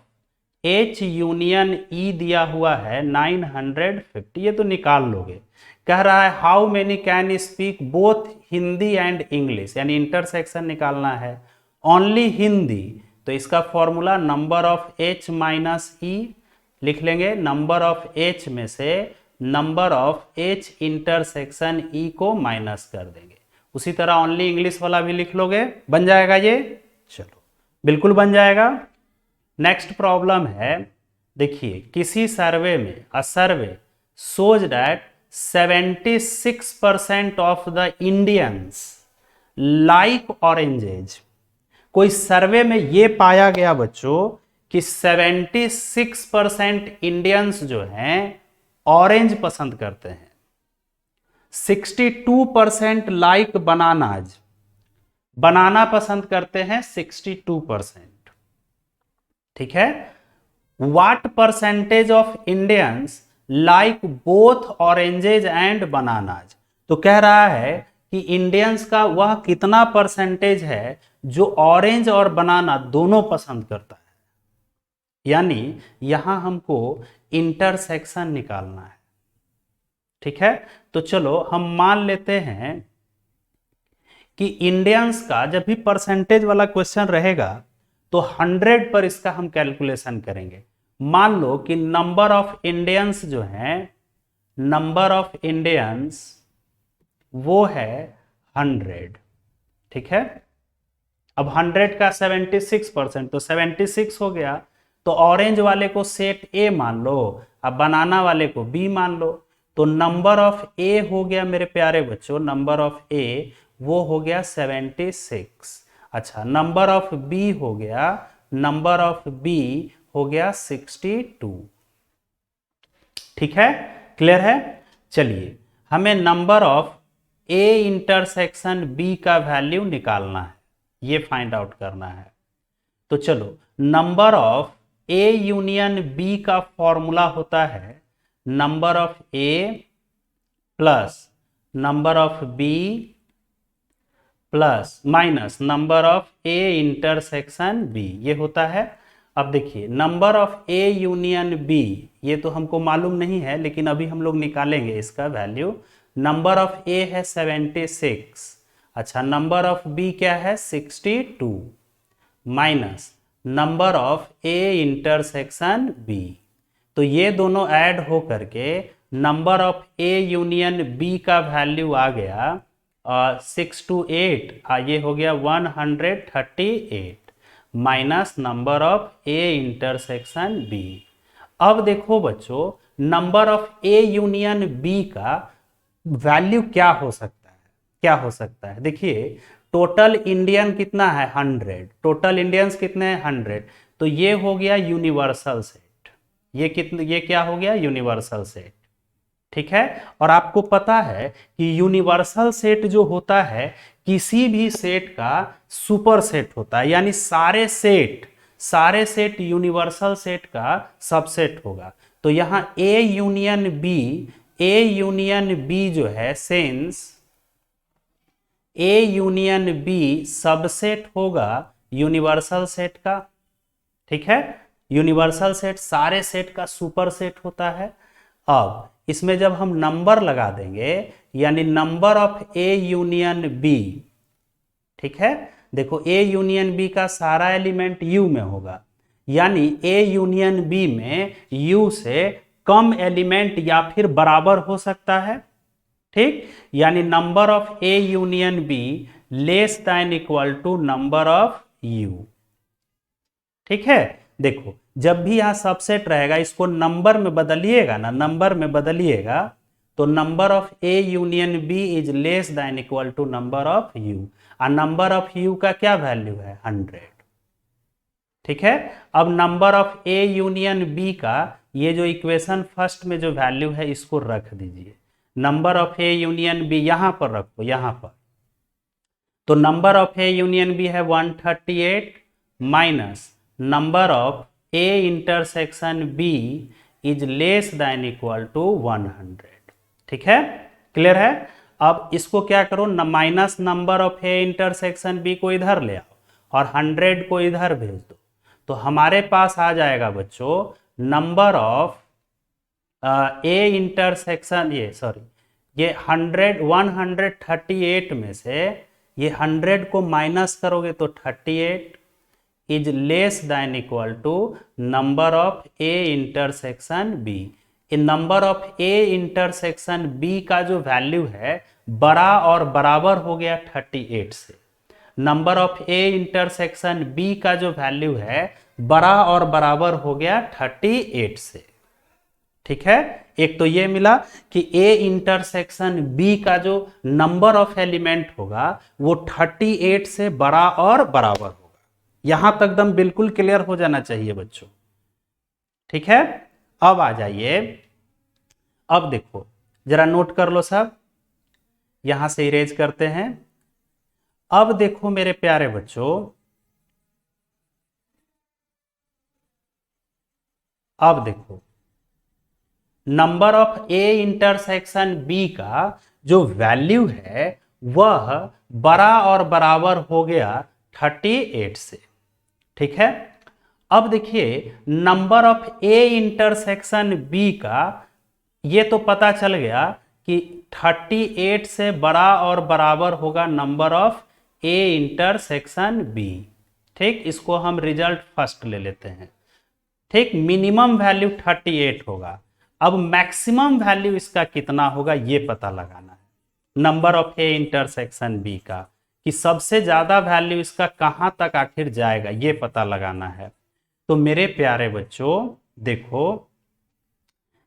H union E दिया हुआ है 950. ये तो निकाल लोगे. कह रहा है how many can speak both Hindi and English, यानी इंटरसेक्शन निकालना है. ओनली हिंदी तो इसका formula number of H minus E लिख लेंगे. नंबर ऑफ H में से number of H intersection E को माइनस कर देंगे. उसी तरह ओनली इंग्लिश वाला भी लिख लोगे, बन जाएगा ये. चलो, बिल्कुल बन जाएगा. नेक्स्ट प्रॉब्लम है, देखिए, किसी सर्वे में a survey shows that 76% of the Indians like oranges. कोई सर्वे में ये पाया गया बच्चों कि 76% इंडियंस जो हैं ऑरेंज पसंद करते हैं. 62% लाइक बनानाज, बनाना पसंद करते हैं 62%. ठीक है. What percentage of Indians like both oranges and bananas. तो कह रहा है कि इंडियंस का वह कितना परसेंटेज है जो ऑरेंज और बनाना दोनों पसंद करता है. यानी यहां हमको इंटरसेक्शन निकालना है. ठीक है. तो चलो हम मान लेते हैं कि इंडियंस का जब भी परसेंटेज वाला क्वेश्चन रहेगा तो 100 पर इसका हम कैलकुलेशन करेंगे. मान लो कि नंबर ऑफ इंडियंस जो हैं, नंबर ऑफ इंडियंस वो है 100. ठीक है. अब 100 का 76% तो 76 हो गया. तो ऑरेंज वाले को सेट ए मान लो, अब बनाना वाले को बी मान लो. तो नंबर ऑफ ए हो गया मेरे प्यारे बच्चों, नंबर ऑफ ए वो हो गया 76. अच्छा, नंबर ऑफ बी हो गया, नंबर ऑफ बी हो गया 62. ठीक है. क्लियर है. चलिए, हमें number of A intersection B का वैल्यू निकालना है, ये फाइंड आउट करना है. तो चलो, number of A union B का फॉर्मूला होता है number of A plus number of B plus minus number of A intersection B, ये होता है। अब देखिए number of A union B, ये तो हमको मालूम नहीं है लेकिन अभी हम लोग निकालेंगे इसका वैल्यू। नंबर ऑफ ए है 76, अच्छा नंबर ऑफ बी क्या है 62, minus number of A intersection B, तो ये दोनों ऐड हो करके number of A union B का वैल्यू आ गया 628, ये हो गया 138 minus number of A intersection B. अब देखो बच्चों number of A union B का वैल्यू क्या हो सकता है, क्या हो सकता है। देखिए टोटल इंडियन कितना है 100, टोटल इंडियंस कितने हैं 100, तो ये हो गया यूनिवर्सल सेट, ये क्या हो गया यूनिवर्सल सेट, ठीक है। और आपको पता है कि यूनिवर्सल सेट जो होता है किसी भी सेट का सुपर सेट होता है, यानी सारे सेट यूनिवर्सल सेट का सबसेट होगा। तो यहां ए यूनियन बी जो है since A union B subset होगा यूनिवर्सल सेट का, ठीक है। यूनिवर्सल सेट सारे सेट का सुपर सेट होता है। अब इसमें जब हम नंबर लगा देंगे यानी number of A union B, ठीक है, देखो ए यूनियन बी का सारा एलिमेंट यू में होगा, यानी ए यूनियन बी में यू से कम एलिमेंट या फिर बराबर हो सकता है, ठीक। यानी number of A union B less than equal to number of U, ठीक है। देखो जब भी यहां सबसेट रहेगा इसको नंबर में बदलिएगा ना, नंबर में बदलिएगा तो number of A union B is less than equal to number of U, और नंबर ऑफ यू का क्या वैल्यू है 100, ठीक है। अब number of A union B का ये जो इक्वेशन फर्स्ट में जो वैल्यू है इसको रख दीजिए, number of A union B यहां पर रखो, यहां पर, तो number of A union B है 138 minus number of A intersection B is less than equal to 100, ठीक है, क्लियर है। अब इसको क्या करो minus number of A intersection B को इधर ले आओ और 100 को इधर भेज दो, तो हमारे पास आ जाएगा बच्चों नंबर ऑफ ए इंटरसेक्शन ये 138 में से ये 100 को माइनस करोगे तो 38 is less than equal to number of A intersection B. इन number of A intersection B का जो वैल्यू है बड़ा और बराबर हो गया 38 से, number of A intersection B का जो वैल्यू है बड़ा और बराबर हो गया 38 से, ठीक है। एक तो ये मिला कि ए इंटरसेक्शन बी का जो नंबर ऑफ एलिमेंट होगा वो 38 से बड़ा और बराबर होगा, यहां तक एकदम बिल्कुल क्लियर हो जाना चाहिए बच्चों, ठीक है। अब आ जाइए, अब देखो जरा नोट कर लो सब, यहां से इरेज करते हैं। अब देखो मेरे प्यारे बच्चों, अब देखो number of A intersection B का जो वैल्यू है वह बड़ा और बराबर हो गया 38 से, ठीक है। अब देखिए number of A intersection B का ये तो पता चल गया कि 38 से बड़ा और बराबर होगा number of A intersection B, ठीक। इसको हम रिजल्ट फर्स्ट ले लेते हैं, ठीक। मिनिमम वैल्यू 38 होगा, अब मैक्सिमम वैल्यू इसका कितना होगा ये पता लगाना है number of A intersection B का, कि सबसे ज्यादा वैल्यू इसका कहां तक आखिर जाएगा ये पता लगाना है। तो मेरे प्यारे बच्चों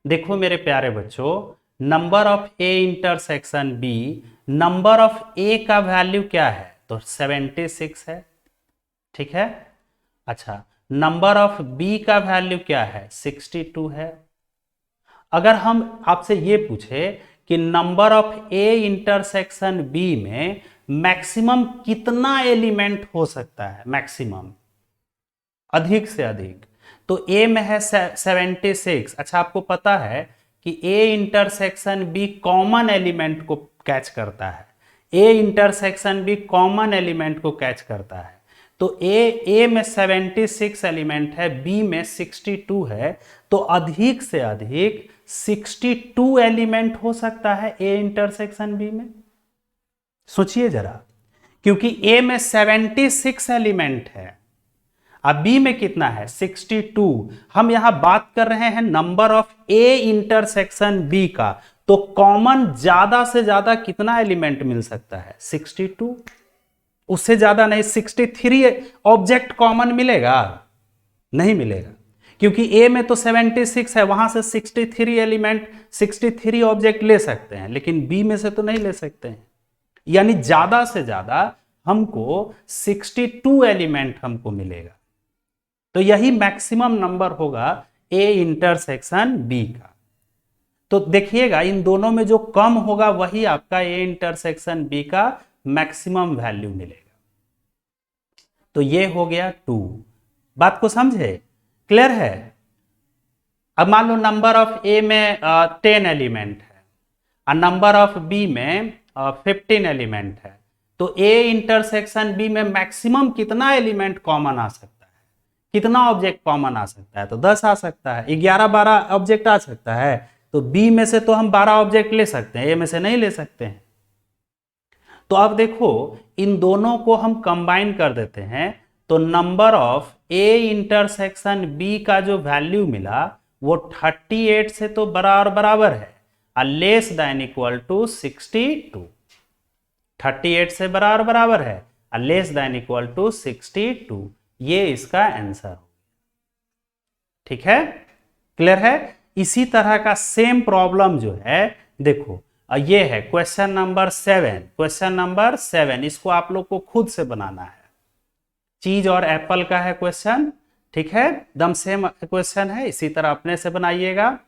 देखो मेरे प्यारे बच्चों, number of A intersection B, number of A का वैल्यू क्या है तो 76 है, ठीक है। अच्छा नंबर ऑफ बी का वैल्यू क्या है 62 है। अगर हम आपसे ये पूछे कि number of A intersection B में मैक्सिमम कितना एलिमेंट हो सकता है, मैक्सिमम अधिक से अधिक, तो ए में है 76। अच्छा आपको पता है कि कि A intersection B common element को कैच करता है, A intersection B common element को कैच करता है। तो ए में 76 एलिमेंट है, बी में 62 है, तो अधिक से अधिक 62 एलिमेंट हो सकता है ए इंटरसेक्शन बी में। सोचिए जरा, क्योंकि ए में 76 एलिमेंट है, अब बी में कितना है 62। हम यहां बात कर रहे हैं number of A intersection B का, तो कॉमन ज्यादा से ज्यादा कितना एलिमेंट मिल सकता है 62, उससे ज्यादा नहीं। 63 ऑब्जेक्ट कॉमन मिलेगा? नहीं मिलेगा, क्योंकि ए में तो 76 है, वहां से 63 एलिमेंट 63 ऑब्जेक्ट ले सकते हैं, लेकिन बी में से तो नहीं ले सकते हैं। यानी ज्यादा से ज्यादा हमको 62 एलिमेंट हमको मिलेगा। तो यही मैक्सिमम नंबर होगा ए इंटरसेक्शन बी का। तो देखिएगा इन दोनों में जो कम होगा वही आपका ए इंटरसेक्शन बी का मैक्सिमम वैल्यू मिलेगा। तो ये हो गया 2। बात को समझे? क्लियर है? अब मान लो नंबर ऑफ ए में 10 एलिमेंट है और नंबर ऑफ बी में 15 एलिमेंट है, तो ए इंटरसेक्शन बी में मैक्सिमम कितना एलिमेंट कॉमन आ सकता है, कितना ऑब्जेक्ट कॉमन आ सकता है? तो 10 आ सकता है, 11-12 ऑब्जेक्ट आ सकता है। तो बी में से तो हम 12 ऑब्जेक्ट ले सकते हैं, ए में से नहीं ले सकते हैं। तो अब देखो इन दोनों को हम कंबाइन कर देते हैं, तो number of A intersection B का जो वैल्यू मिला वो 38 से तो बराबर है और लेस देन इक्वल टू 62। 38 से बराबर है और लेस देन इक्वल टू 62। ये इसका आंसर हो। ठीक है? क्लियर है? इसी तरह का सेम प्रॉब्लम जो है देखो, ये है क्वेश्चन नंबर 7। क्वेश्चन नंबर 7 इसको आप लोग को खुद से बनाना है। चीज और एप्पल का है क्वेश्चन, ठीक है? एकदम सेम क्वेश्चन है, इसी तरह अपने से बनाइएगा।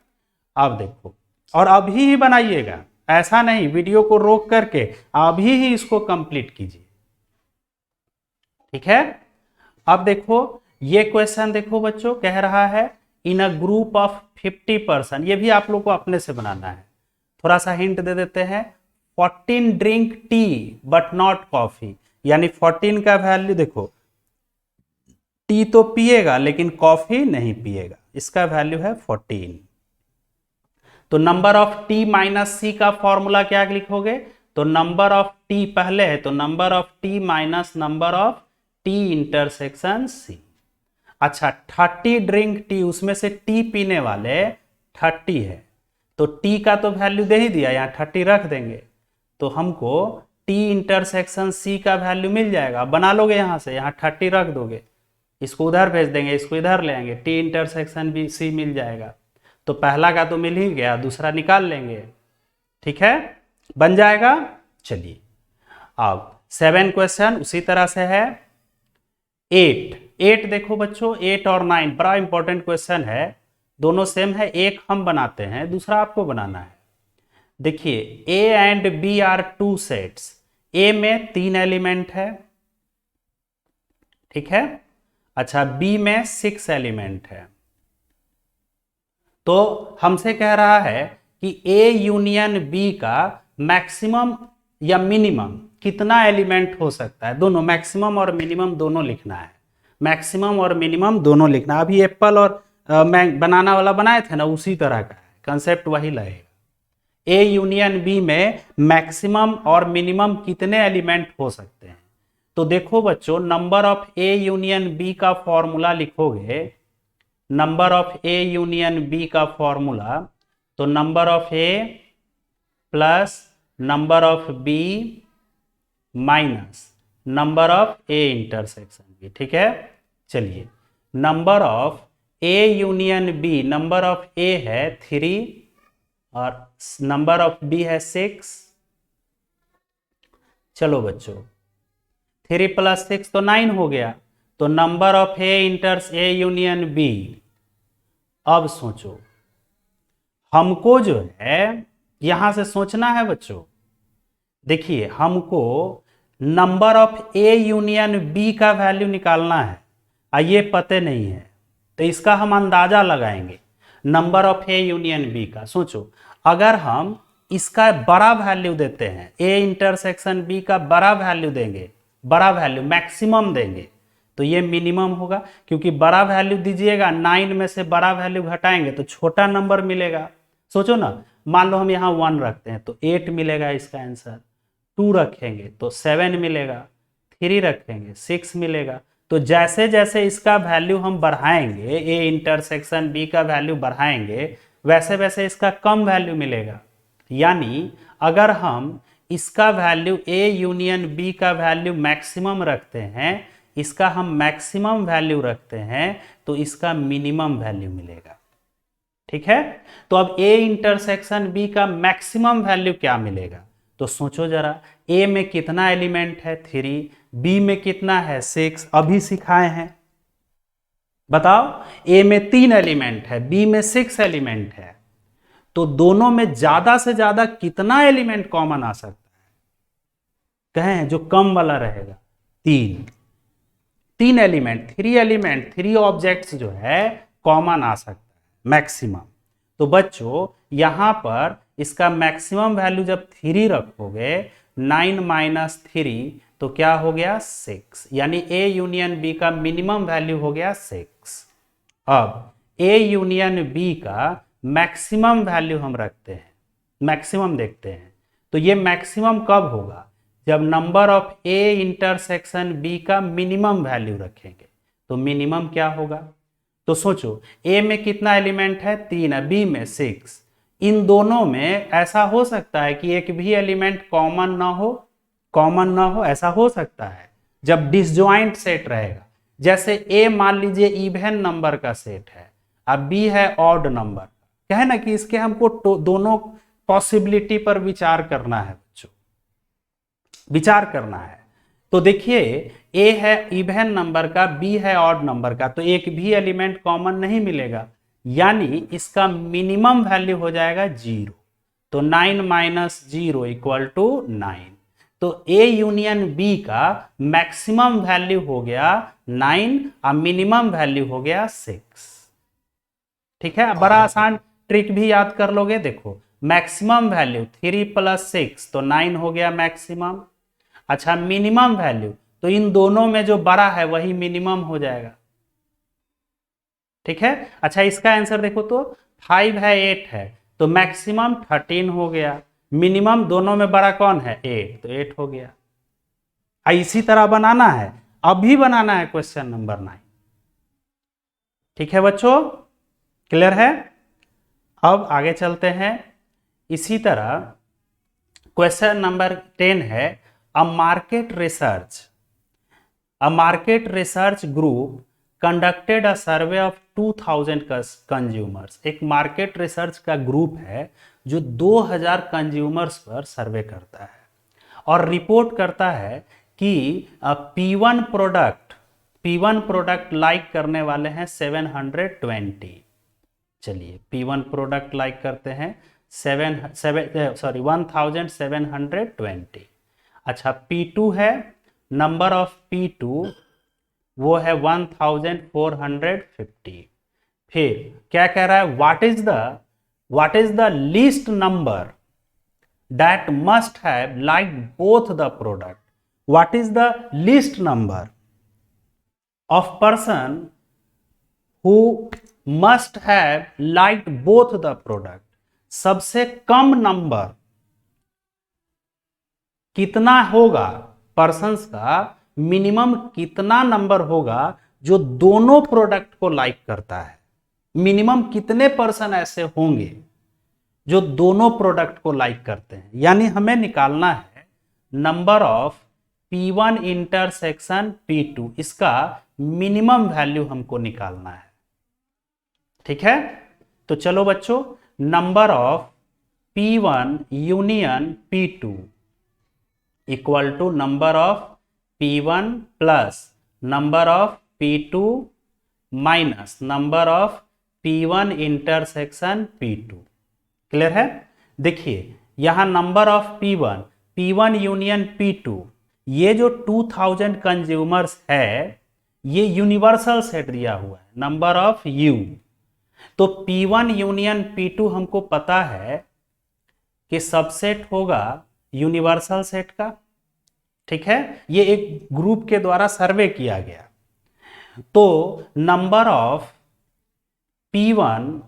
अब देखो, और अभी ही बनाइएगा, ऐसा नहीं वीडियो को रोक करके अभी ही इसको कंप्लीट कीजिए। ठीक है? अब देखो ये क्वेश्चन देखो बच्चों, कह रहा है in a group of 50 person, ये भी आप लोग को अपने से बनाना है। थोड़ा सा हिंट दे देते हैं, 14 drink tea but not coffee, यानी 14 का वैल्यू देखो, टी तो पिएगा लेकिन कॉफी नहीं पिएगा, इसका वैल्यू है 14। तो नंबर ऑफ टी माइनस सी का फॉर्मूला क्या लिखोगे? तो नंबर ऑफ टी पहले है, तो number of T minus number of T intersection C. अच्छा 30 ड्रिंक टी, उसमें से टी पीने वाले 30 है, तो टी का तो वैल्यू दे ही दिया, यहाँ 30 रख देंगे, तो हमको टी इंटरसेक्शन सी का वैल्यू मिल जाएगा। बना लोगे यहाँ से, यहाँ 30 रख दोगे, इसको उधर भेज देंगे, इसको इधर ले आएंगे, टी इंटरसेक्शन बी सी मिल जाएगा। तो पहला का तो मिल ही गया, दूसरा निकाल लेंगे। ठीक है? बन जाएगा। चलिए अब 7 क्वेश्चन उसी तरह से है। 8 देखो बच्चों, 8 और 9 बड़ा इंपॉर्टेंट क्वेश्चन है, दोनों सेम है। एक हम बनाते हैं, दूसरा आपको बनाना है। देखिए A and B are 2 sets, A में 3 एलिमेंट है, ठीक है? अच्छा बी में 6 एलिमेंट है। तो हमसे कह रहा है कि ए यूनियन बी का मैक्सिमम या मिनिमम कितना एलिमेंट हो सकता है। दोनों मैक्सिमम और मिनिमम दोनों लिखना है, मैक्सिमम और मिनिमम दोनों लिखना। अभी एप्पल और बनाना वाला बनाए थे ना, उसी तरह का है, कंसेप्ट वही लगेगा। ए यूनियन बी में मैक्सिमम और मिनिमम कितने एलिमेंट हो सकते हैं। तो देखो बच्चों, number of A union B का फॉर्मूला लिखोगे, number of A union B का फॉर्मूला, तो number of A plus number of B minus number of A intersection B. ठीक है? चलिए number of A union B, number of A है 3 और number of B है 6। चलो बच्चों 3 + 6 तो 9 हो गया। तो number of A union B, अब सोचो हमको जो है यहां से सोचना है बच्चों। देखिए हमको number of A union B का वैल्यू निकालना है, ये पते नहीं है, तो इसका हम अंदाजा लगाएंगे। Number of A union B का। सोचो अगर हम इसका बड़ा वैल्यू देते हैं, ए इंटरसेक्शन बी का बड़ा वैल्यू देंगे, बड़ा वैल्यू मैक्सिमम देंगे, तो ये मिनिमम होगा, क्योंकि बड़ा वैल्यू दीजिएगा 9 में से बड़ा वैल्यू घटाएंगे तो छोटा नंबर मिलेगा। सोचो ना, मान लो हम यहाँ 1 रखते हैं तो 8 मिलेगा इसका आंसर, 2 रखेंगे तो 7 मिलेगा, 3 रखेंगे 6 मिलेगा। तो जैसे जैसे इसका वैल्यू हम बढ़ाएंगे, ए इंटरसेक्शन बी का वैल्यू बढ़ाएंगे, वैसे वैसे इसका कम वैल्यू मिलेगा। यानी अगर हम इसका वैल्यू ए यूनियन बी का वैल्यू मैक्सिमम रखते हैं, इसका हम मैक्सिमम वैल्यू रखते हैं, तो इसका मिनिमम वैल्यू मिलेगा। ठीक है, तो अब ए इंटरसेक्शन बी का मैक्सिमम वैल्यू क्या मिलेगा? तो सोचो जरा, ए में कितना एलिमेंट है 3, बी में कितना है 6, अभी सिखाए हैं। बताओ, ए में 3 एलिमेंट है, बी में 6 एलिमेंट है, तो दोनों में ज्यादा से ज्यादा कितना एलिमेंट कॉमन आ सकता है? कहें जो कम वाला रहेगा, 3 एलिमेंट, 3 एलिमेंट, 3 ऑब्जेक्ट्स जो है कॉमन आ सकता है मैक्सिमम। तो बच्चों यहां पर इसका मैक्सिमम वैल्यू जब 3 रखोगे, 9 माइनस 3 तो क्या हो गया 6, यानी ए यूनियन बी का मिनिमम वैल्यू हो गया 6। अब ए यूनियन बी का मैक्सिमम वैल्यू हम रखते हैं, मैक्सिमम देखते हैं, तो ये मैक्सिमम कब होगा? जब number of A intersection B का मिनिमम वैल्यू रखेंगे। तो मिनिमम क्या होगा? तो सोचो, ए में कितना एलिमेंट है 3 है, बी में 6, इन दोनों में ऐसा हो सकता है कि एक भी एलिमेंट कॉमन ना हो, कॉमन ना हो, ऐसा हो सकता है जब डिसजॉइंट सेट रहेगा। जैसे ए मान लीजिए इवन नंबर का सेट है, अब बी है ऑड नंबर, कहे ना कि इसके हमको दोनों पॉसिबिलिटी पर विचार करना है बच्चों, विचार करना है। तो देखिए, ए है इवन नंबर का, बी है ऑड नंबर का, तो एक भी एलिमेंट कॉमन नहीं मिलेगा, यानी इसका मिनिमम वैल्यू हो जाएगा 0। तो 9 माइनस 0 इक्वल टू 9। तो ए यूनियन बी का मैक्सिमम वैल्यू हो गया 9 और मिनिमम वैल्यू हो गया 6। ठीक है, बड़ा आसान ट्रिक भी याद कर लोगे। देखो, मैक्सिमम वैल्यू 3 प्लस 6 तो 9 हो गया मैक्सिमम। अच्छा, मिनिमम वैल्यू तो इन दोनों में जो बड़ा है वही मिनिमम हो जाएगा। ठीक है, अच्छा इसका आंसर देखो तो 5 है 8 है, तो मैक्सिमम 13 हो गया, मिनिमम दोनों में बड़ा कौन है 8, तो 8 हो गया। इसी तरह बनाना है, अभी बनाना है क्वेश्चन नंबर 9। ठीक है बच्चों, क्लियर है? अब आगे चलते हैं। इसी तरह क्वेश्चन नंबर 10 है, a market research group conducted a survey of 2000 consumers. एक मार्केट रिसर्च का ग्रुप है जो 2000 कंज्यूमर्स पर सर्वे करता है और रिपोर्ट करता है कि P1 प्रोडक्ट लाइक करने वाले हैं 720। चलिए, P1 प्रोडक्ट लाइक करते हैं 1720। अच्छा, P2 है, नंबर ऑफ P2 वो है 1450। फिर क्या कह रहा है, what is the least number that must have like both the product. What is the least number of person who must have like both the product. सबसे कम नंबर कितना होगा, पर्सन्स का मिनिमम कितना नंबर होगा जो दोनों प्रोडक्ट को like करता है। मिनिमम कितने पर्सन ऐसे होंगे जो दोनों प्रोडक्ट को लाइक करते हैं, यानी हमें निकालना है number of P1 intersection P2, इसका मिनिमम वैल्यू हमको निकालना है। ठीक है, तो चलो बच्चों, number of P1 union P2 equal to number of P1 plus number of P2 minus number of P1 intersection P2। Clear है? देखिए, यहां number of P1 union P2, ये जो 2000 कंज्यूमर्स है ये यूनिवर्सल सेट दिया हुआ है, नंबर ऑफ U। तो P1 यूनियन P2 हमको पता है कि सबसेट होगा यूनिवर्सल सेट का। ठीक है, ये एक ग्रुप के द्वारा सर्वे किया गया। तो number of P1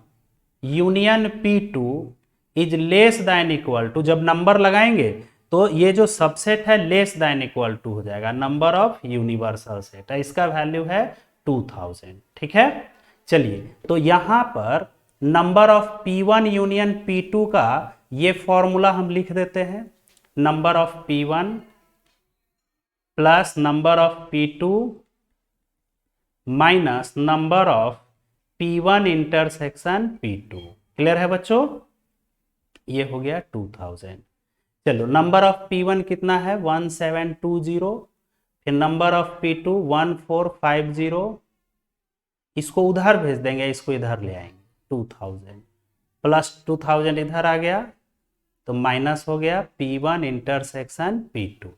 union P2 is less than equal to, जब नंबर लगाएंगे तो ये जो सबसेट है लेस देन इक्वल टू हो जाएगा नंबर ऑफ यूनिवर्सल सेट है, इसका वैल्यू है 2000। ठीक है, चलिए तो यहां पर number of P1 union P2 का ये फॉर्मूला हम लिख देते हैं, number of P1 plus number of P2 minus number of P1 intersection P2। Clear है बच्चों, ये हो गया 2000। चलो नंबर ऑफ P1 कितना है 1720, फिर नंबर ऑफ P2 1450, इसको उधर भेज देंगे, इसको इधर ले आएंगे 2000 प्लस 2000 इधर आ गया तो माइनस हो गया P1 इंटरसेक्शन P2।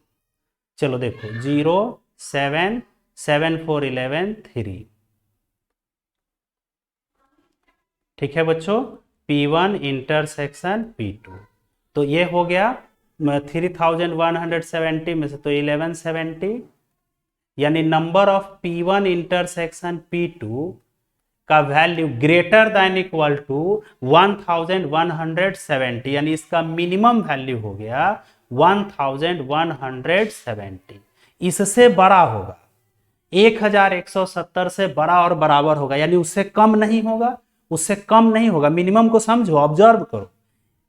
चलो देखो 0 7 7 4 11 3। ठीक है बच्चों, P1 इंटरसेक्शन P2, तो ये हो गया 3170 में से तो 1170, यानी number of P1 intersection P2 का value greater than equal to 1170, यानी इसका मिनिमम वैल्यू हो गया 1170, इससे बड़ा होगा 1170 से बड़ा और बराबर होगा, यानी उससे कम नहीं होगा, उससे कम नहीं होगा। मिनिमम को समझो, ऑब्जर्व करो,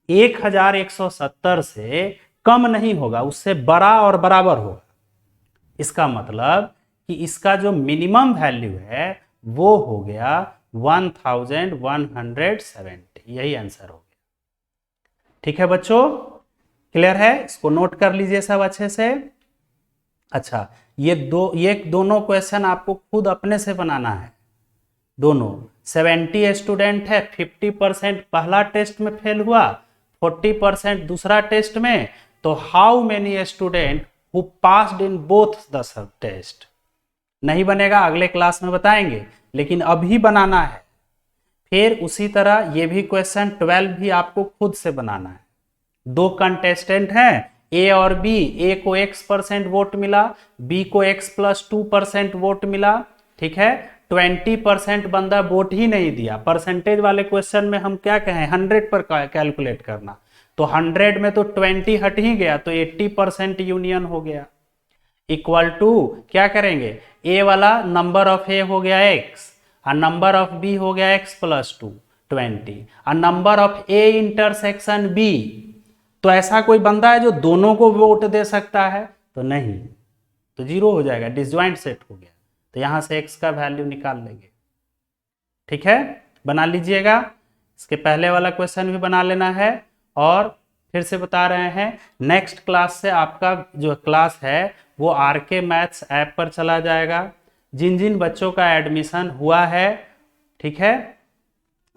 1170 से कम नहीं होगा, उससे बड़ा और बराबर होगा। इसका मतलब कि इसका जो मिनिमम वैल्यू है वो हो गया 1170, यही आंसर हो गया। ठीक है बच्चों, क्लियर है, इसको नोट कर लीजिए सब अच्छे से। अच्छा, ये दोनों क्वेश्चन आपको खुद अपने से बनाना है। दोनों 70 स्टूडेंट है, 50% पहला टेस्ट में फेल हुआ, 40% दूसरा टेस्ट में, तो how many student who passed in both the test. नहीं बनेगा, अगले क्लास में बताएंगे, लेकिन अभी बनाना है। फिर उसी तरह ये भी क्वेश्चन 12 भी आपको खुद से बनाना है। दो कंटेस्टेंट हैं ए और बी, ए को x% वोट मिला, बी को x+2% वोट मिला। ठीक है, 20% बंदा वोट ही नहीं दिया। परसेंटेज वाले क्वेश्चन में हम क्या कहें 100 पर कैलकुलेट करना, तो 100 में तो 20 हट ही गया, तो 80% यूनियन हो गया। इक्वल टू क्या करेंगे, ए वाला नंबर ऑफ ए हो गया x और नंबर ऑफ बी हो गया x+2 20 और number of A intersection B. तो ऐसा कोई बंदा है जो दोनों को वोट दे सकता है? तो नहीं, तो 0 हो जाएगा, डिसजॉइंट सेट हो गया। तो यहां से x का वैल्यू निकाल लेंगे। ठीक है, बना लीजिएगा। इसके पहले वाला क्वेश्चन भी बना लेना है। और फिर से बता रहे हैं, नेक्स्ट क्लास से आपका जो क्लास है वो RK मैथ्स ऐप पर चला जाएगा। जिन जिन बच्चों का एडमिशन हुआ है, ठीक है,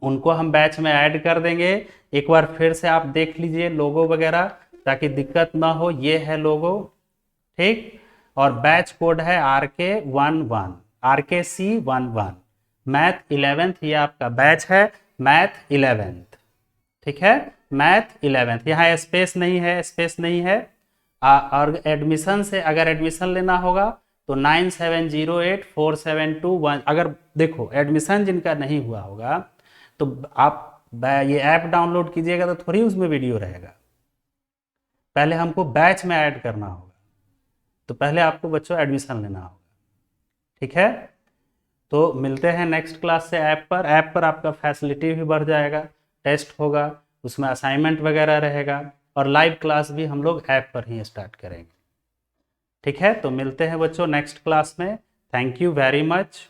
उनको हम बैच में ऐड कर देंगे। एक बार फिर से आप देख लीजिए लोगो वगैरह, ताकि दिक्कत ना हो। ये है लोगो, ठीक, और बैच कोड है RK11, RKC11। मैथ 11th ये आपका बैच है, मैथ 11th। ठीक है, मैथ 11th, यहाँ स्पेस नहीं है, स्पेस नहीं है। और एडमिशन से अगर एडमिशन लेना होगा तो 97084721। अगर देखो एडमिशन जिनका नहीं हुआ होगा तो आप ये ऐप डाउनलोड कीजिएगा तो थोड़ी उसमें वीडियो रहेगा। पहले हमको बैच में ऐड करना होगा, तो पहले आपको बच्चों एडमिशन लेना होगा। ठीक है, तो मिलते हैं नेक्स्ट क्लास से ऐप पर। ऐप पर आपका फैसिलिटी भी बढ़ जाएगा, टेस्ट होगा, उसमें असाइनमेंट वगैरह रहेगा, और लाइव क्लास भी हम लोग ऐप पर ही स्टार्ट करेंगे। ठीक है, तो मिलते हैं बच्चों नेक्स्ट क्लास में। Thank you very much.